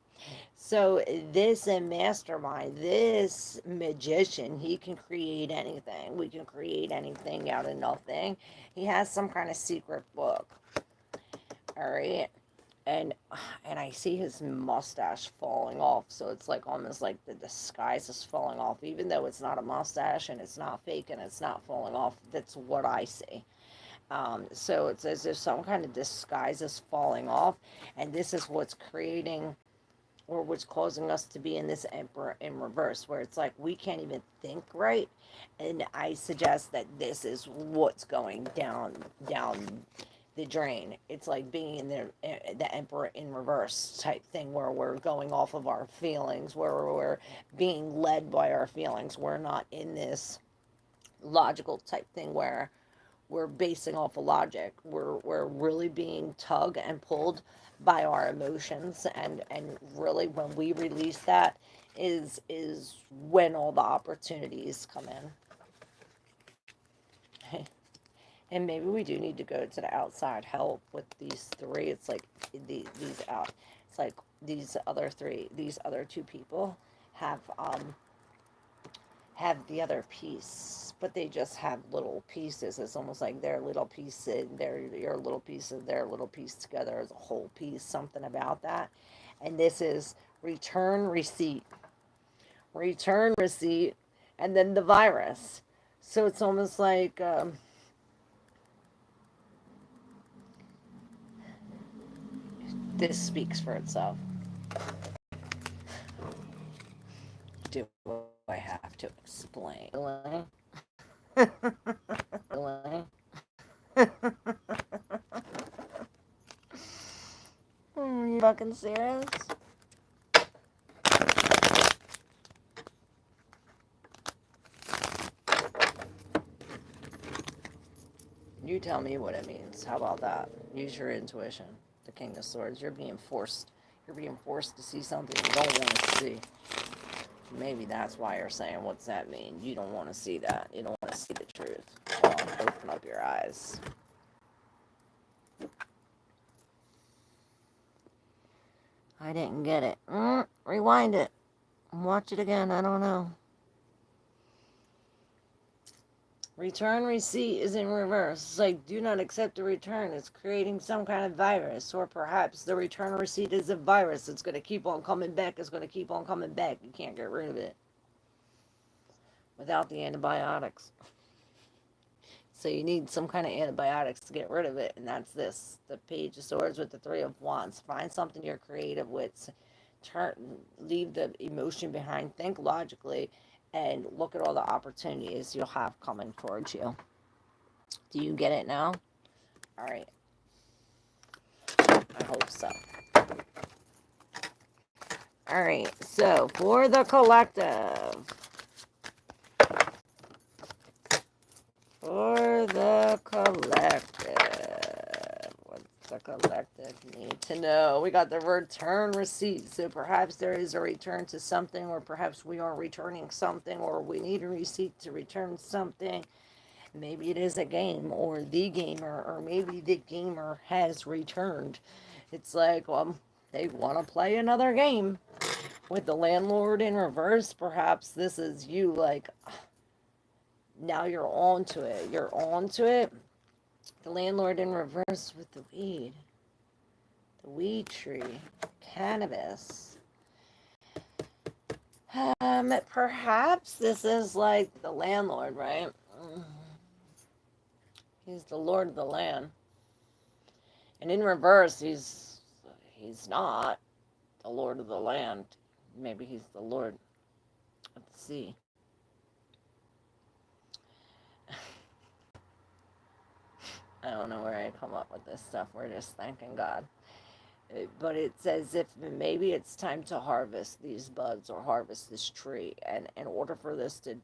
So this mastermind, this magician, he can create anything. We can create anything out of nothing. He has some kind of secret book. All right. And I see his mustache falling off, so it's like almost like the disguise is falling off, even though it's not a mustache and it's not fake and it's not falling off. That's what I see. So it's as if some kind of disguise is falling off, and this is what's creating, or what's causing us to be in this Emperor in reverse, where it's like we can't even think right. And I suggest that this is what's going down the drain. It's like being in the Emperor in reverse type thing, where we're going off of our feelings, where we're being led by our feelings. We're not in this logical type thing where we're basing off of logic. We're really being tugged and pulled by our emotions, and really when we release that is when all the opportunities come in. And maybe we do need to go to the outside help with these three. It's like these out. It's like these other 2 people have the other piece, but they just have little pieces. It's almost like their little piece and your little piece of their little piece together as a whole piece. Something about that. And this is return receipt, and then the virus. So it's almost like. This speaks for itself. Do I have to explain? You fucking serious? You tell me what it means. How about that? Use your intuition. The King of Swords. You're being forced. You're being forced to see something you don't want to see. Maybe that's why you're saying, what's that mean? You don't want to see that. You don't want to see the truth. Well, open up your eyes. I didn't get it. Rewind it. Watch it again. I don't know. Return receipt is in reverse. It's like, do not accept the return. It's creating some kind of virus. Or perhaps the return receipt is a virus. It's going to keep on coming back. It's going to keep on coming back. You can't get rid of it without the antibiotics. So you need some kind of antibiotics to get rid of it. And that's this. The Page of Swords with the Three of Wands. Find something you're creative with. Leave the emotion behind. Think logically. And look at all the opportunities you'll have coming towards you. Do you get it now? All right. I hope so. All right. So, for the collective. For the collective. What's the collective need to know? We got the return receipt. So, perhaps there is a return to something, or perhaps we are returning something, or we need a receipt to return something. Maybe it is a game, or the gamer, or maybe the gamer has returned. It's like, they want to play another game. With the landlord in reverse, perhaps this is you, like, now you're on to it. You're on to it. The landlord in reverse with the weed. The weed tree. Cannabis. Perhaps this is like the landlord, right? He's the lord of the land. And in reverse, he's not the lord of the land. Maybe he's the lord of the sea. I don't know where I come up with this stuff. We're just thanking God. But it's as if maybe it's time to harvest these buds or harvest this tree. And in order for this to,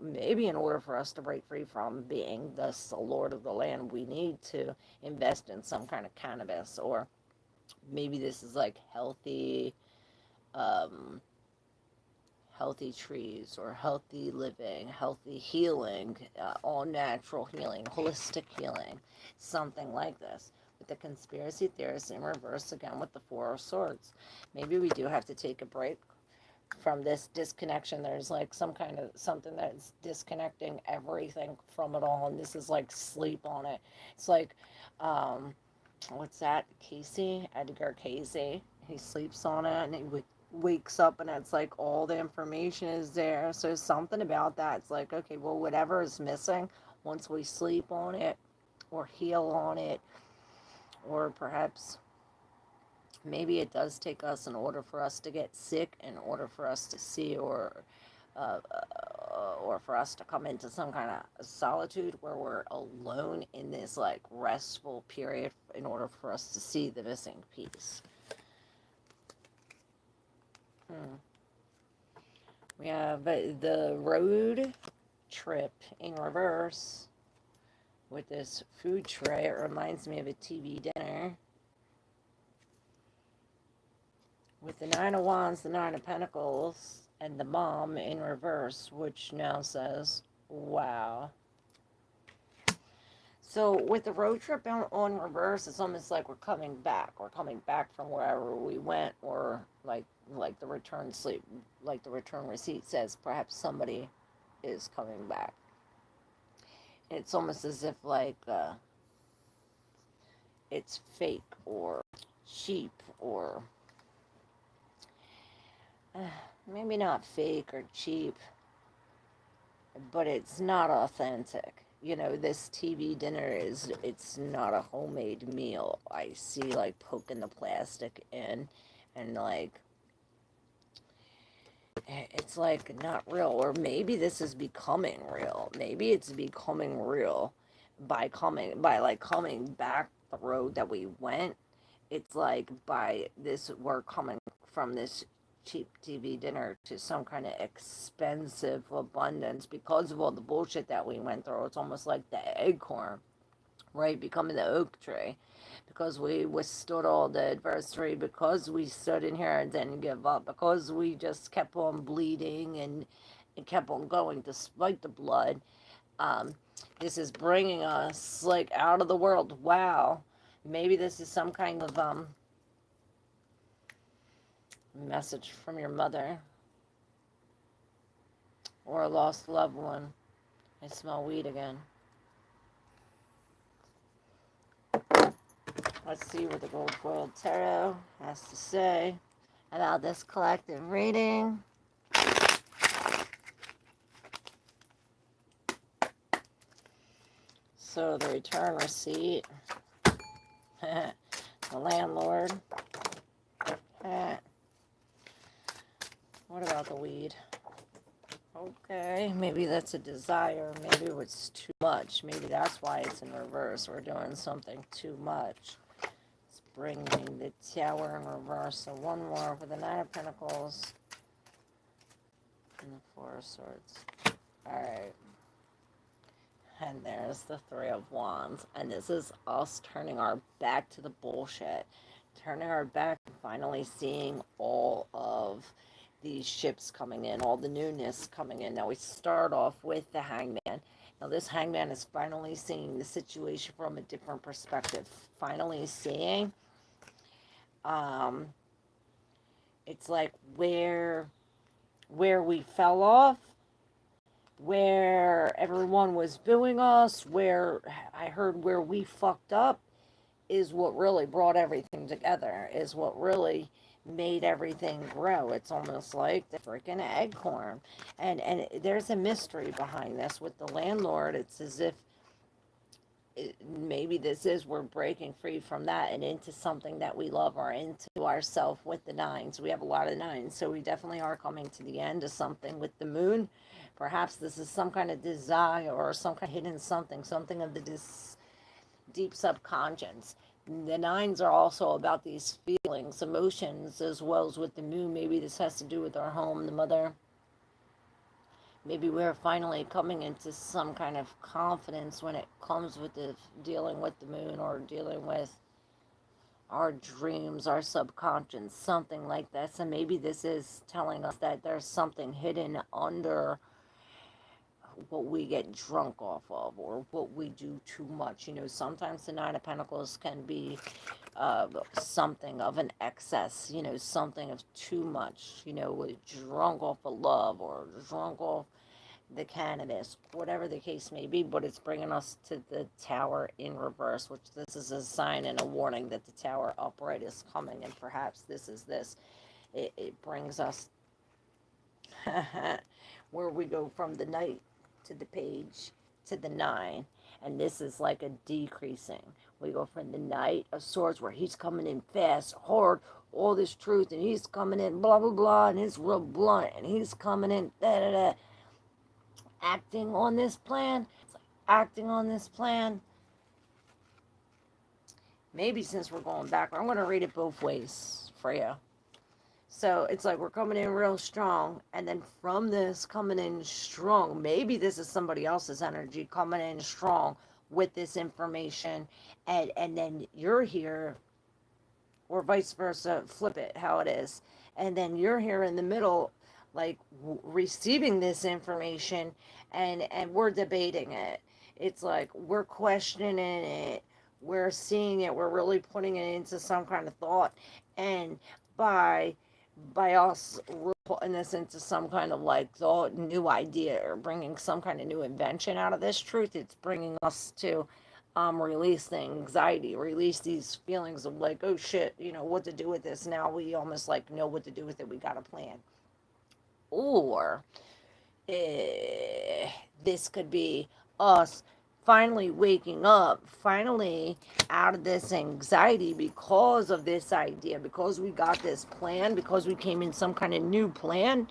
maybe in order for us to break free from being the lord of the land, we need to invest in some kind of cannabis. Or maybe this is like healthy trees, or healthy living, healthy healing, all natural healing, holistic healing, something like this. With the conspiracy theorists in reverse again with the Four of Swords. Maybe we do have to take a break from this disconnection. There's like some kind of something that's disconnecting everything from it all, and this is like sleep on it. It's like, what's that? Edgar Casey. He sleeps on it, and he wakes up, and it's like all the information is there. So something about that. It's like, okay, well, whatever is missing, once we sleep on it or heal on it, or perhaps maybe it does take us in order for us to get sick, in order for us to see, or for us to come into some kind of solitude where we're alone in this like restful period, in order for us to see the missing piece. We have the road trip in reverse with this food tray. It reminds me of a TV dinner. With the Nine of Wands, the Nine of Pentacles, and the Mom in reverse, which now says, wow. So with the road trip on reverse, it's almost like we're coming back. We're coming back from wherever we went, or like the return receipt says, perhaps somebody is coming back. It's almost as if like it's fake or cheap, or maybe not fake or cheap, but it's not authentic. You know, this TV dinner it's not a homemade meal. I see like poking the plastic in, and like It's like not real, or maybe this is becoming real. Maybe it's becoming real by like coming back the road that we went. It's like by this, we're coming from this cheap TV dinner to some kind of expensive abundance because of all the bullshit that we went through. It's almost like the acorn, right? Becoming the oak tree. Because we withstood all the adversity, because we stood in here and didn't give up, because we just kept on bleeding and kept on going despite the blood. Um, this is bringing us like out of the world. Wow. Maybe this is some kind of message from your mother or a lost loved one. I smell weed again. Let's see what the Gold Foiled Tarot has to say about this collective reading. So the return receipt, the landlord. What about the weed? Okay, maybe that's a desire. Maybe it's too much. Maybe that's why it's in reverse. We're doing something too much. It's bringing the Tower in reverse. So one more for the Nine of Pentacles and the Four of Swords. Alright. And there's the Three of Wands. And this is us turning our back to the bullshit. Turning our back and finally seeing all of these ships coming in, all the newness coming in. Now we start off with the Hangman. Now this Hangman is finally seeing the situation from a different perspective. Finally seeing, it's like where we fell off, where everyone was booing us, where I heard where we fucked up is what really brought everything together, is what really made everything grow. It's almost like the freaking acorn. And there's a mystery behind this with the landlord. It's as if maybe this is, we're breaking free from that and into something that we love, or into ourselves with the nines. We have a lot of nines, so we definitely are coming to the end of something with the moon. Perhaps this is some kind of desire or some kind of hidden something of the deep subconscious. The nines are also about these feelings, emotions, as well as with the moon. Maybe this has to do with our home, the mother. Maybe we're finally coming into some kind of confidence when it comes with the dealing with the moon, or dealing with our dreams, our subconscious, something like that. So maybe this is telling us that there's something hidden under what we get drunk off of, or what we do too much. Sometimes the Nine of Pentacles can be something of an excess, something of too much, drunk off of love, or drunk off the cannabis, whatever the case may be. But it's bringing us to the Tower in reverse, which this is a sign and a warning that the Tower upright is coming, and perhaps this is this. It brings us where we go from the Knight to the Page to the Nine, and this is like a decreasing. We go from the Knight of Swords, where he's coming in fast, hard, all this truth, and he's coming in blah blah blah, and he's real blunt, and he's coming in da da da, acting on this plan. It's like acting on this plan. Maybe since we're going back, I'm going to read it both ways for you. So it's like we're coming in real strong, and then from this coming in strong, maybe this is somebody else's energy coming in strong with this information, and then you're here, or vice versa, flip it how it is, and then you're here in the middle, like receiving this information, and we're debating it. It's like we're questioning it, we're seeing it, we're really putting it into some kind of thought, and by us putting this into some kind of like thought, new idea, or bringing some kind of new invention out of this truth, it's bringing us to release the anxiety, release these feelings of like, oh shit, what to do with this. Now we almost like know what to do with it. We got a plan. Or this could be us finally waking up, finally out of this anxiety because of this idea, because we got this plan, because we came in some kind of new plan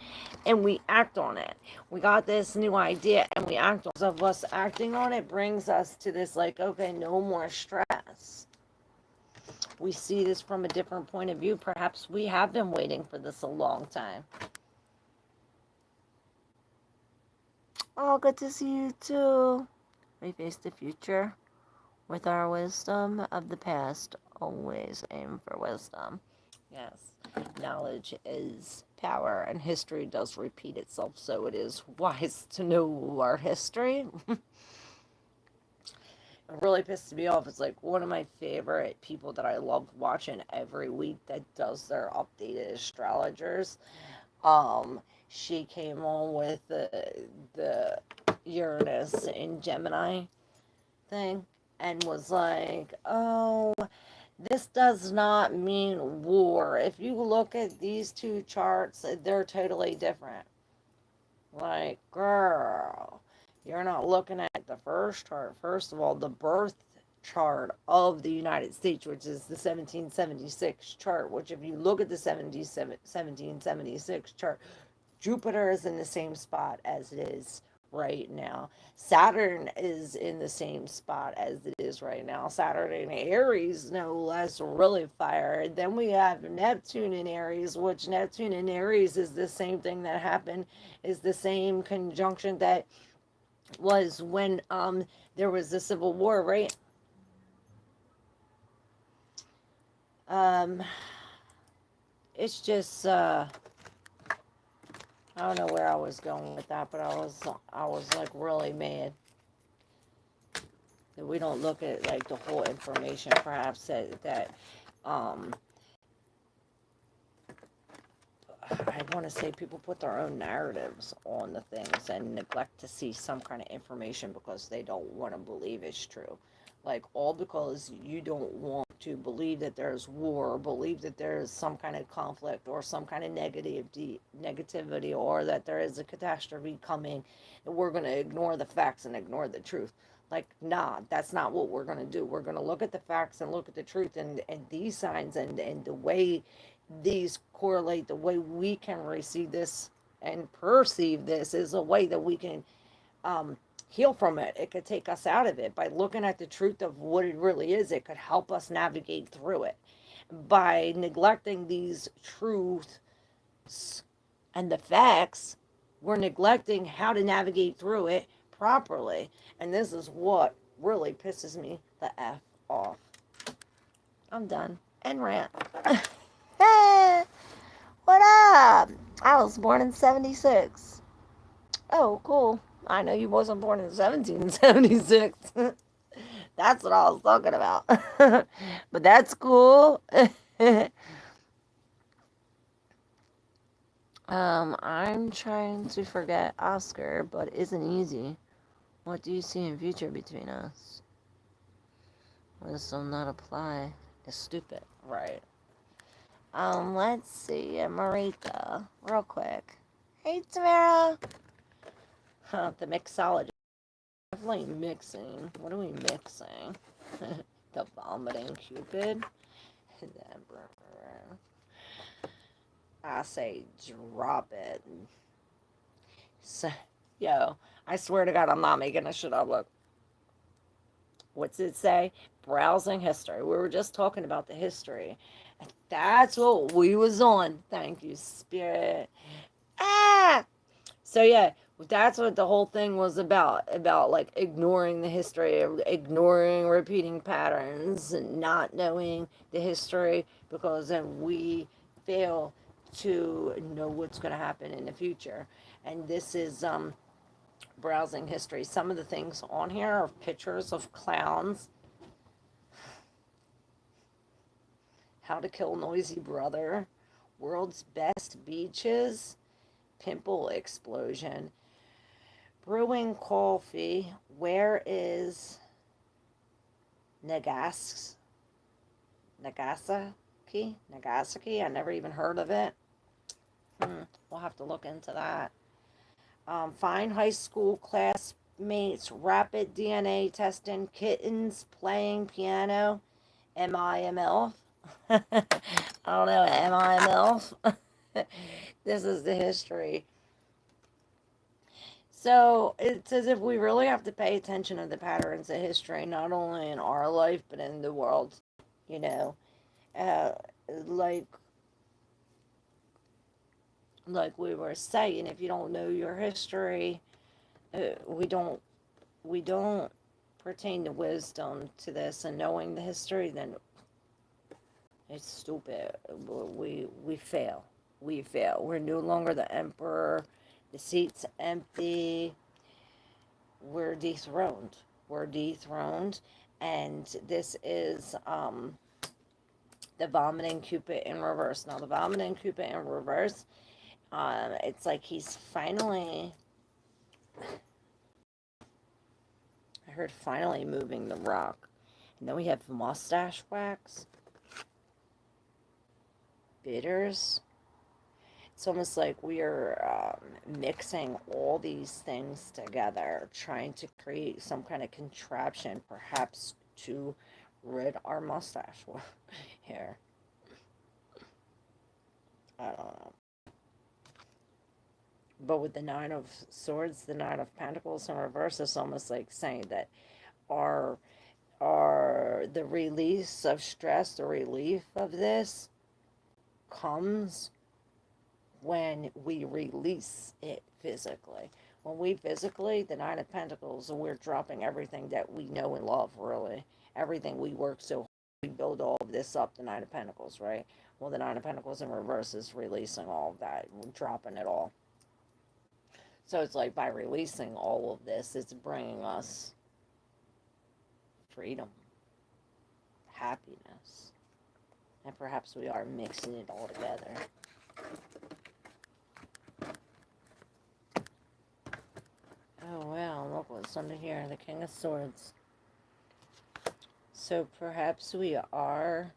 and we act on it. We got this new idea and we act on it. Of us acting on it brings us to this, like, okay, no more stress. We see this from a different point of view. Perhaps we have been waiting for this a long time. Oh, good to see you too. We face the future with our wisdom of the past. Always aim for wisdom. Yes, knowledge is power, and history does repeat itself, so it is wise to know our history. It really pisses me off. It's like one of my favorite people that I love watching every week that does their updated astrologers. She came on with the Uranus in Gemini thing and was like, oh, this does not mean war. If you look at these two charts, they're totally different. Like, girl, you're not looking at the first chart. First of all, the birth chart of the United States, which is the 1776 chart, which if you look at the 1776 chart, Jupiter is in the same spot as it is right now. Saturn is in the same spot as it is right now. Saturn in Aries, no less, really fire. Then we have Neptune in Aries, which Neptune in Aries is the same thing that happened, is the same conjunction that was when there was the Civil War, right? It's just I don't know where I was going with that, but I was like really mad that we don't look at like the whole information. Perhaps that I want to say people put their own narratives on the things and neglect to see some kind of information because they don't want to believe it's true. Like, all because you don't want to believe that there's war, or believe that there's some kind of conflict or some kind of negativity, or that there is a catastrophe coming, and we're going to ignore the facts and ignore the truth. Like, nah, that's not what we're going to do. We're going to look at the facts and look at the truth, and these signs and the way these correlate, the way we can receive this and perceive this is a way that we can heal from it. It could take us out of it by looking at the truth of what it really is. It could help us navigate through it. By neglecting these truths and the facts, we're neglecting how to navigate through it properly. And this is what really pisses me the F off. I'm done. And rant. Hey, what up? I was born in 76. Oh, cool. I know you wasn't born in 1776. That's what I was talking about. But that's cool. I'm trying to forget Oscar, but it isn't easy. What do you see in future between us? This will not apply. It's stupid. Right. Let's see. Marika, real quick. Hey, Tamara. The mixologist. Definitely mixing. What are we mixing? The vomiting Cupid. I say drop it. So, yo, I swear to God, I'm not making this shit up. Look. What's it say? Browsing history. We were just talking about the history. That's what we was on. Thank you, Spirit. Ah! So yeah, that's what the whole thing was about like ignoring the history, ignoring repeating patterns, and not knowing the history, because then we fail to know what's going to happen in the future. And this is browsing history. Some of the things on here are pictures of clowns. How to kill noisy brother. World's best beaches. Pimple explosion. Brewing coffee. Where is Nagasaki? Nagasaki? I never even heard of it. We'll have to look into that. Find high school class mates, rapid DNA testing, kittens playing piano. Am I a MILF? I don't know. Am I a MILF? This is the history. So it's as if we really have to pay attention to the patterns of history, not only in our life, but in the world. You know, uh, like like we were saying, if you don't know your history, we don't pertain to wisdom to this, and knowing the history, then it's stupid. We fail. We fail. We're no longer the emperor. The seat's empty. We're dethroned. We're dethroned, and this is the vomiting Cupid in reverse. Now, the vomiting Cupid in reverse, it's like he's finally. I heard finally moving the rock. And then we have mustache wax, bitters. It's almost like we are mixing all these things together, trying to create some kind of contraption, perhaps to rid our mustache hair. I don't know. But with the Nine of Swords, the Nine of Pentacles in reverse, it's almost like saying that our the release of stress, the relief of this comes when we release it physically. When we physically, the Nine of Pentacles, we're dropping everything that we know and love, really. Everything we work so hard, we build all of this up, the Nine of Pentacles, right? Well, the Nine of Pentacles in reverse is releasing all of that, we're dropping it all. So it's like by releasing all of this, it's bringing us freedom, happiness, and perhaps we are mixing it all together. Oh wow, look what's under here, the King of Swords. So perhaps we are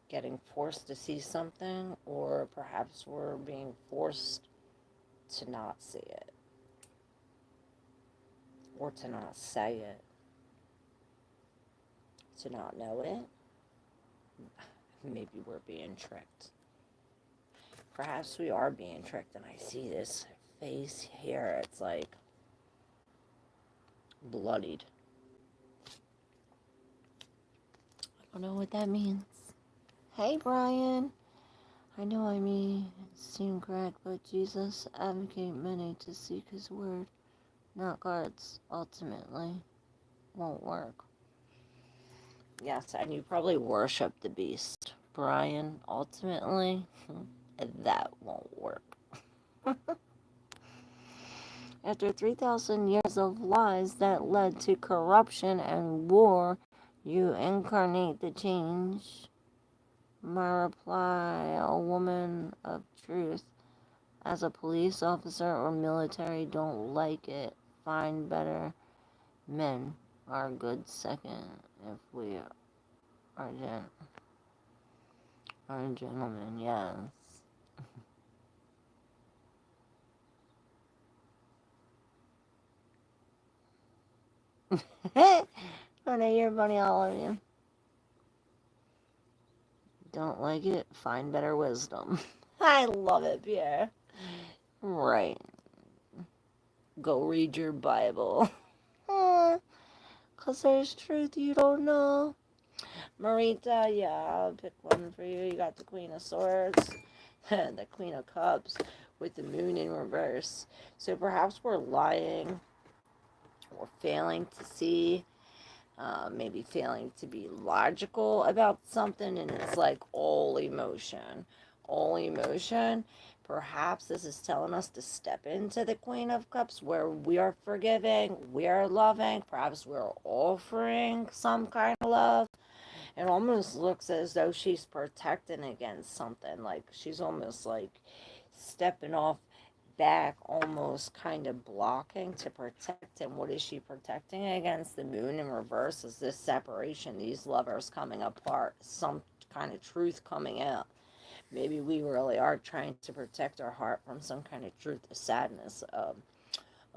getting forced to see something, or perhaps we're being forced to not see it, or to not say it, to not know it. Maybe we're being tricked. Perhaps we are being tricked, and I see this face here. It's like bloodied. I don't know what that means. Hey, Brian. I know I may seem correct, but Jesus advocate many to seek his word, not cards, ultimately. Won't work. Yes, and you probably worship the beast, Brian, ultimately. That won't work. After 3,000 years of lies that led to corruption and war, you incarnate the change. My reply, a woman of truth. As a police officer or military, don't like it. Find better men are a good second if we are gentlemen, yes. I know you're funny, all of you. Don't like it? Find better wisdom. I love it, Pierre. Right. Go read your Bible. Because there's truth you don't know. Marita, yeah, I'll pick one for you. You got the Queen of Swords, the Queen of Cups, with the Moon in reverse. So perhaps we're lying, or failing to see, maybe failing to be logical about something, and it's like all emotion. All emotion. Perhaps this is telling us to step into the Queen of Cups, where we are forgiving, we are loving, perhaps we're offering some kind of love. It almost looks as though she's protecting against something. Like she's almost like stepping off back, almost kind of blocking to protect. And what is she protecting against? The Moon in reverse is this separation, these lovers coming apart, some kind of truth coming out. Maybe we really are trying to protect our heart from some kind of truth of sadness, a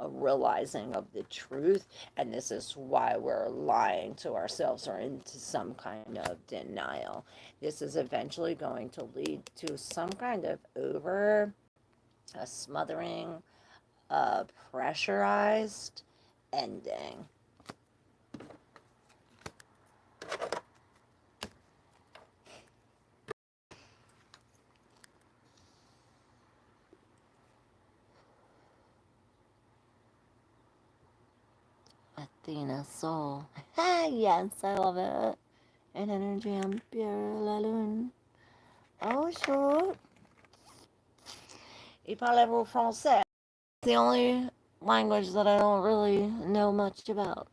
realizing of the truth, and this is why we're lying to ourselves or into some kind of denial. This is eventually going to lead to some kind of a smothering, pressurized ending. Athena soul. Yes, I love it. An energy pure la lune. Oh, sure. Et parlez-vous français? The only language that I don't really know much about.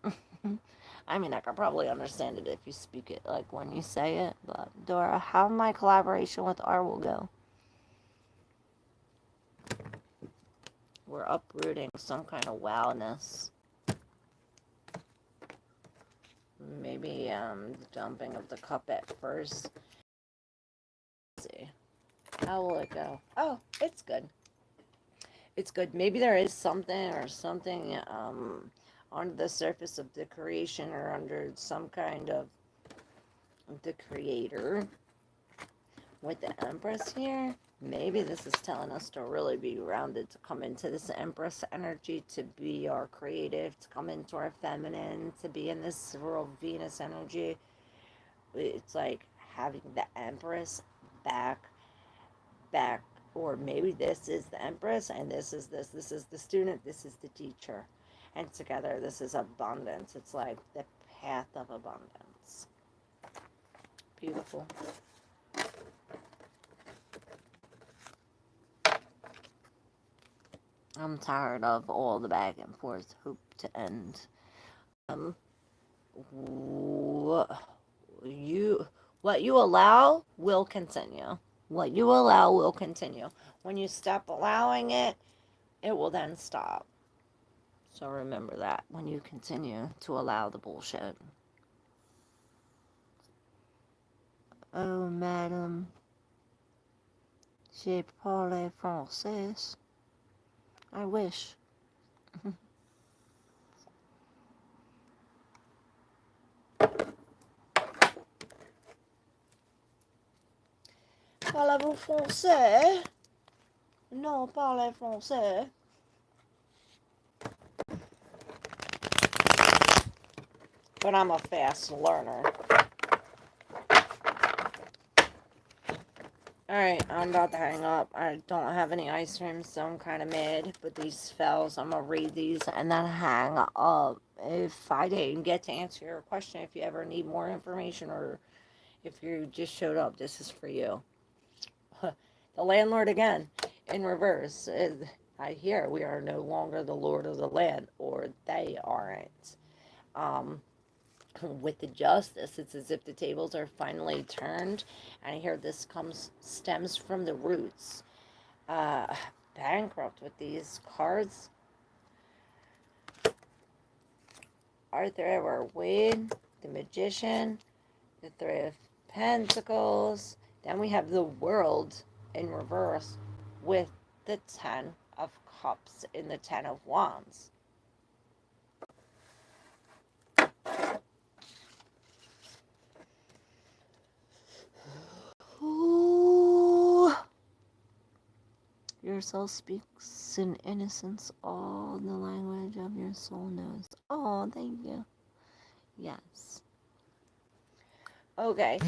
I mean, I could probably understand it if you speak it, like when you say it. But Dora, how my collaboration with R will go? We're uprooting some kind of wowness. Maybe the dumping of the cup at first. Let's see. How will it go? Oh, it's good. It's good. Maybe there is something or something under the surface of the creation or under some kind of the creator with the Empress here. Maybe this is telling us to really be grounded, to come into this Empress energy, to be our creative, to come into our feminine, to be in this real Venus energy. It's like having the Empress back, or maybe this is the Empress and this is the student, this is the teacher, and together this is abundance. It's like the path of abundance. Beautiful. I'm tired of all the back and forth. Hope to end. Um, what you allow will continue. What you allow will continue. When you stop allowing it, it will then stop. So remember that when you continue to allow the bullshit. Oh, madam, je parle français. I wish. Parlez-vous français? Non, parlez français. But I'm a fast learner. Alright, I'm about to hang up. I don't have any ice cream, so I'm kind of mad. But these fell, so I'm going to read these and then hang up. If I didn't get to answer your question, if you ever need more information or if you just showed up, this is for you. The landlord again, in reverse. I hear we are no longer the lord of the land, or they aren't. With the justice, it's as if the tables are finally turned, and I hear this stems from the roots. Bankrupt with these cards. Arthur Edward Wade, the Magician, the Three of Pentacles. Then we have the World in reverse with the Ten of Cups in the Ten of Wands. Ooh. Your soul speaks in innocence all the language of your soul knows. Oh, thank you. Yes. Okay,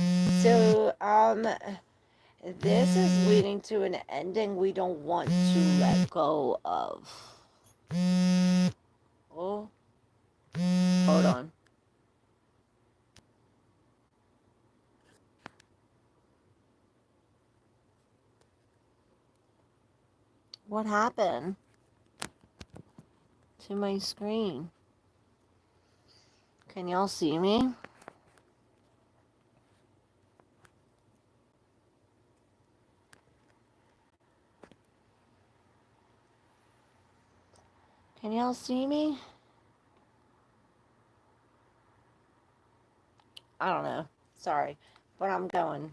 so this is leading to an ending we don't want to let go of. Oh, hold on. What happened to my screen? Can y'all see me? Can y'all see me? I don't know. Sorry, but I'm going.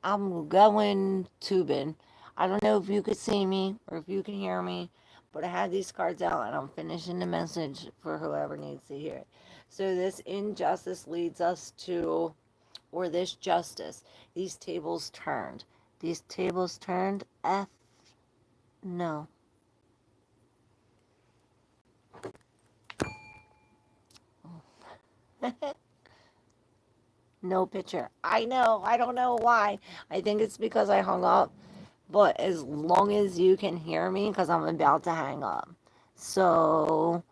I'm going tubing. I don't know if you could see me or if you can hear me, but I had these cards out and I'm finishing the message for whoever needs to hear it. So this injustice leads us to, or this justice, these tables turned. These tables turned. No. No picture. I know. I don't know why. I think it's because I hung up. But as long as you can hear me, because I'm about to hang up. So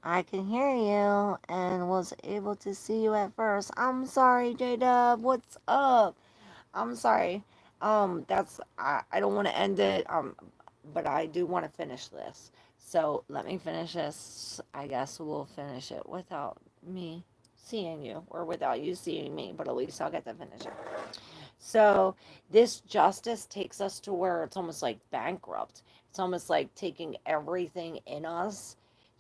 I can hear you and was able to see you at first. I'm sorry, J Dub. What's up? I'm sorry. I don't want to end it. But I do want to finish this. So let me finish this. I guess we'll finish it without me seeing you or without you seeing me, but at least I'll get to finish it. So this justice takes us to where it's almost like bankrupt. It's almost like taking everything in us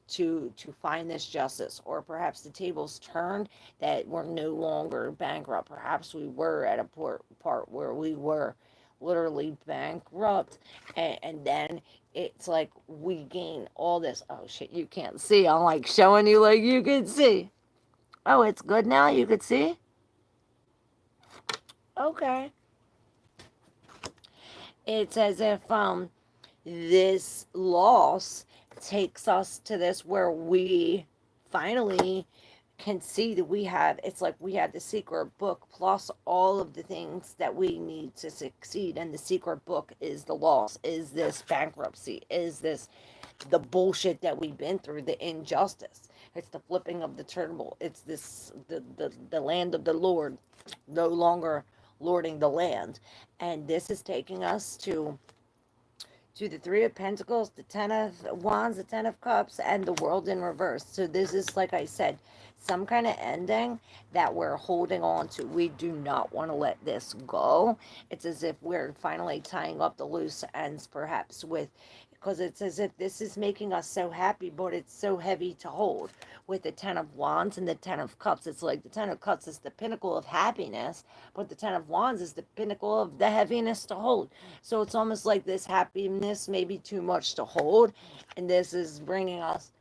to find this justice, or perhaps the tables turned that we're no longer bankrupt. Perhaps we were at a part where we were literally bankrupt, and then it's like we gain all this. Oh shit, you can't see. I'm like showing you like you can see. Oh, it's good now. You could see. Okay. It's as if this loss takes us to this where we finally can see that we have, it's like we have the secret book plus all of the things that we need to succeed, and the secret book is the loss, is this bankruptcy, is this the bullshit that we've been through, the injustice. It's the flipping of the turnbull. It's this the land of the Lord no longer lording the land. And this is taking us to the Three of Pentacles, the Ten of Wands, the Ten of Cups, and the World in reverse. So this is, like I said, some kind of ending that we're holding on to. We do not want to let this go. It's as if we're finally tying up the loose ends, perhaps with, because it's as if this is making us so happy, but it's so heavy to hold. With the Ten of Wands and the Ten of Cups, it's like the Ten of Cups is the pinnacle of happiness, but the Ten of Wands is the pinnacle of the heaviness to hold. So it's almost like this happiness may be too much to hold, and this is bringing us.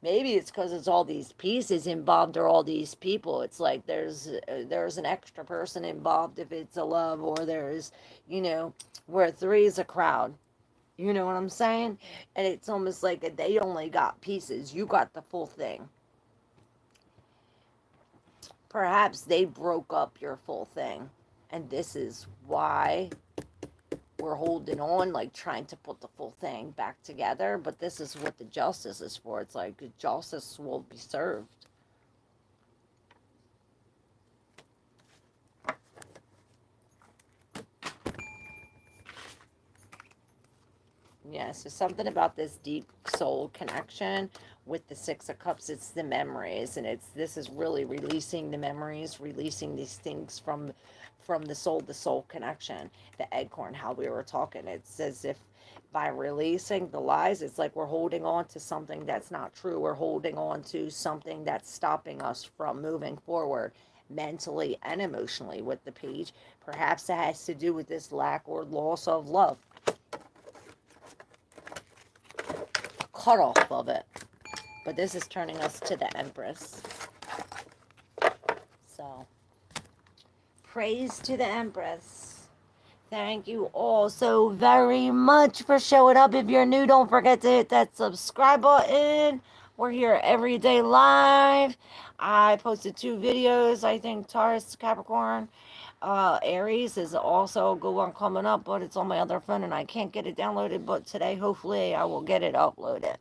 Maybe it's because it's all these pieces involved or all these people. It's like there's an extra person involved if it's a love, or there's, where three is a crowd. You know what I'm saying? And it's almost like they only got pieces. You got the full thing. Perhaps they broke up your full thing. And this is why we're holding on, like trying to put the full thing back together. But this is what the justice is for. It's like justice will be served. Yeah, so something about this deep soul connection with the Six of Cups, it's the memories, and this is really releasing the memories, releasing these things from the soul to soul connection, the acorn, how we were talking. It's as if by releasing the lies, it's like we're holding on to something that's not true. We're holding on to something that's stopping us from moving forward mentally and emotionally with the page. Perhaps it has to do with this lack or loss of love. Cut off of it. But this is turning us to the Empress. So, praise to the Empress. Thank you all so very much for showing up. If you're new, don't forget to hit that subscribe button. We're here every day live. I posted 2 videos. I think Taurus, Capricorn, Aries is also a good one coming up, but it's on my other phone and I can't get it downloaded. But today, hopefully, I will get it uploaded.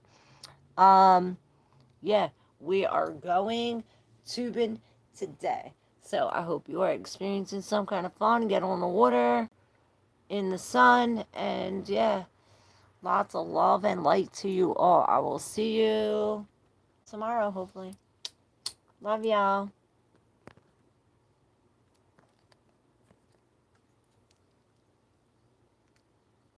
Yeah, we are going tubing today. So I hope you are experiencing some kind of fun. Get on the water, in the sun, and yeah, lots of love and light to you all. I will see you tomorrow, hopefully. Love y'all.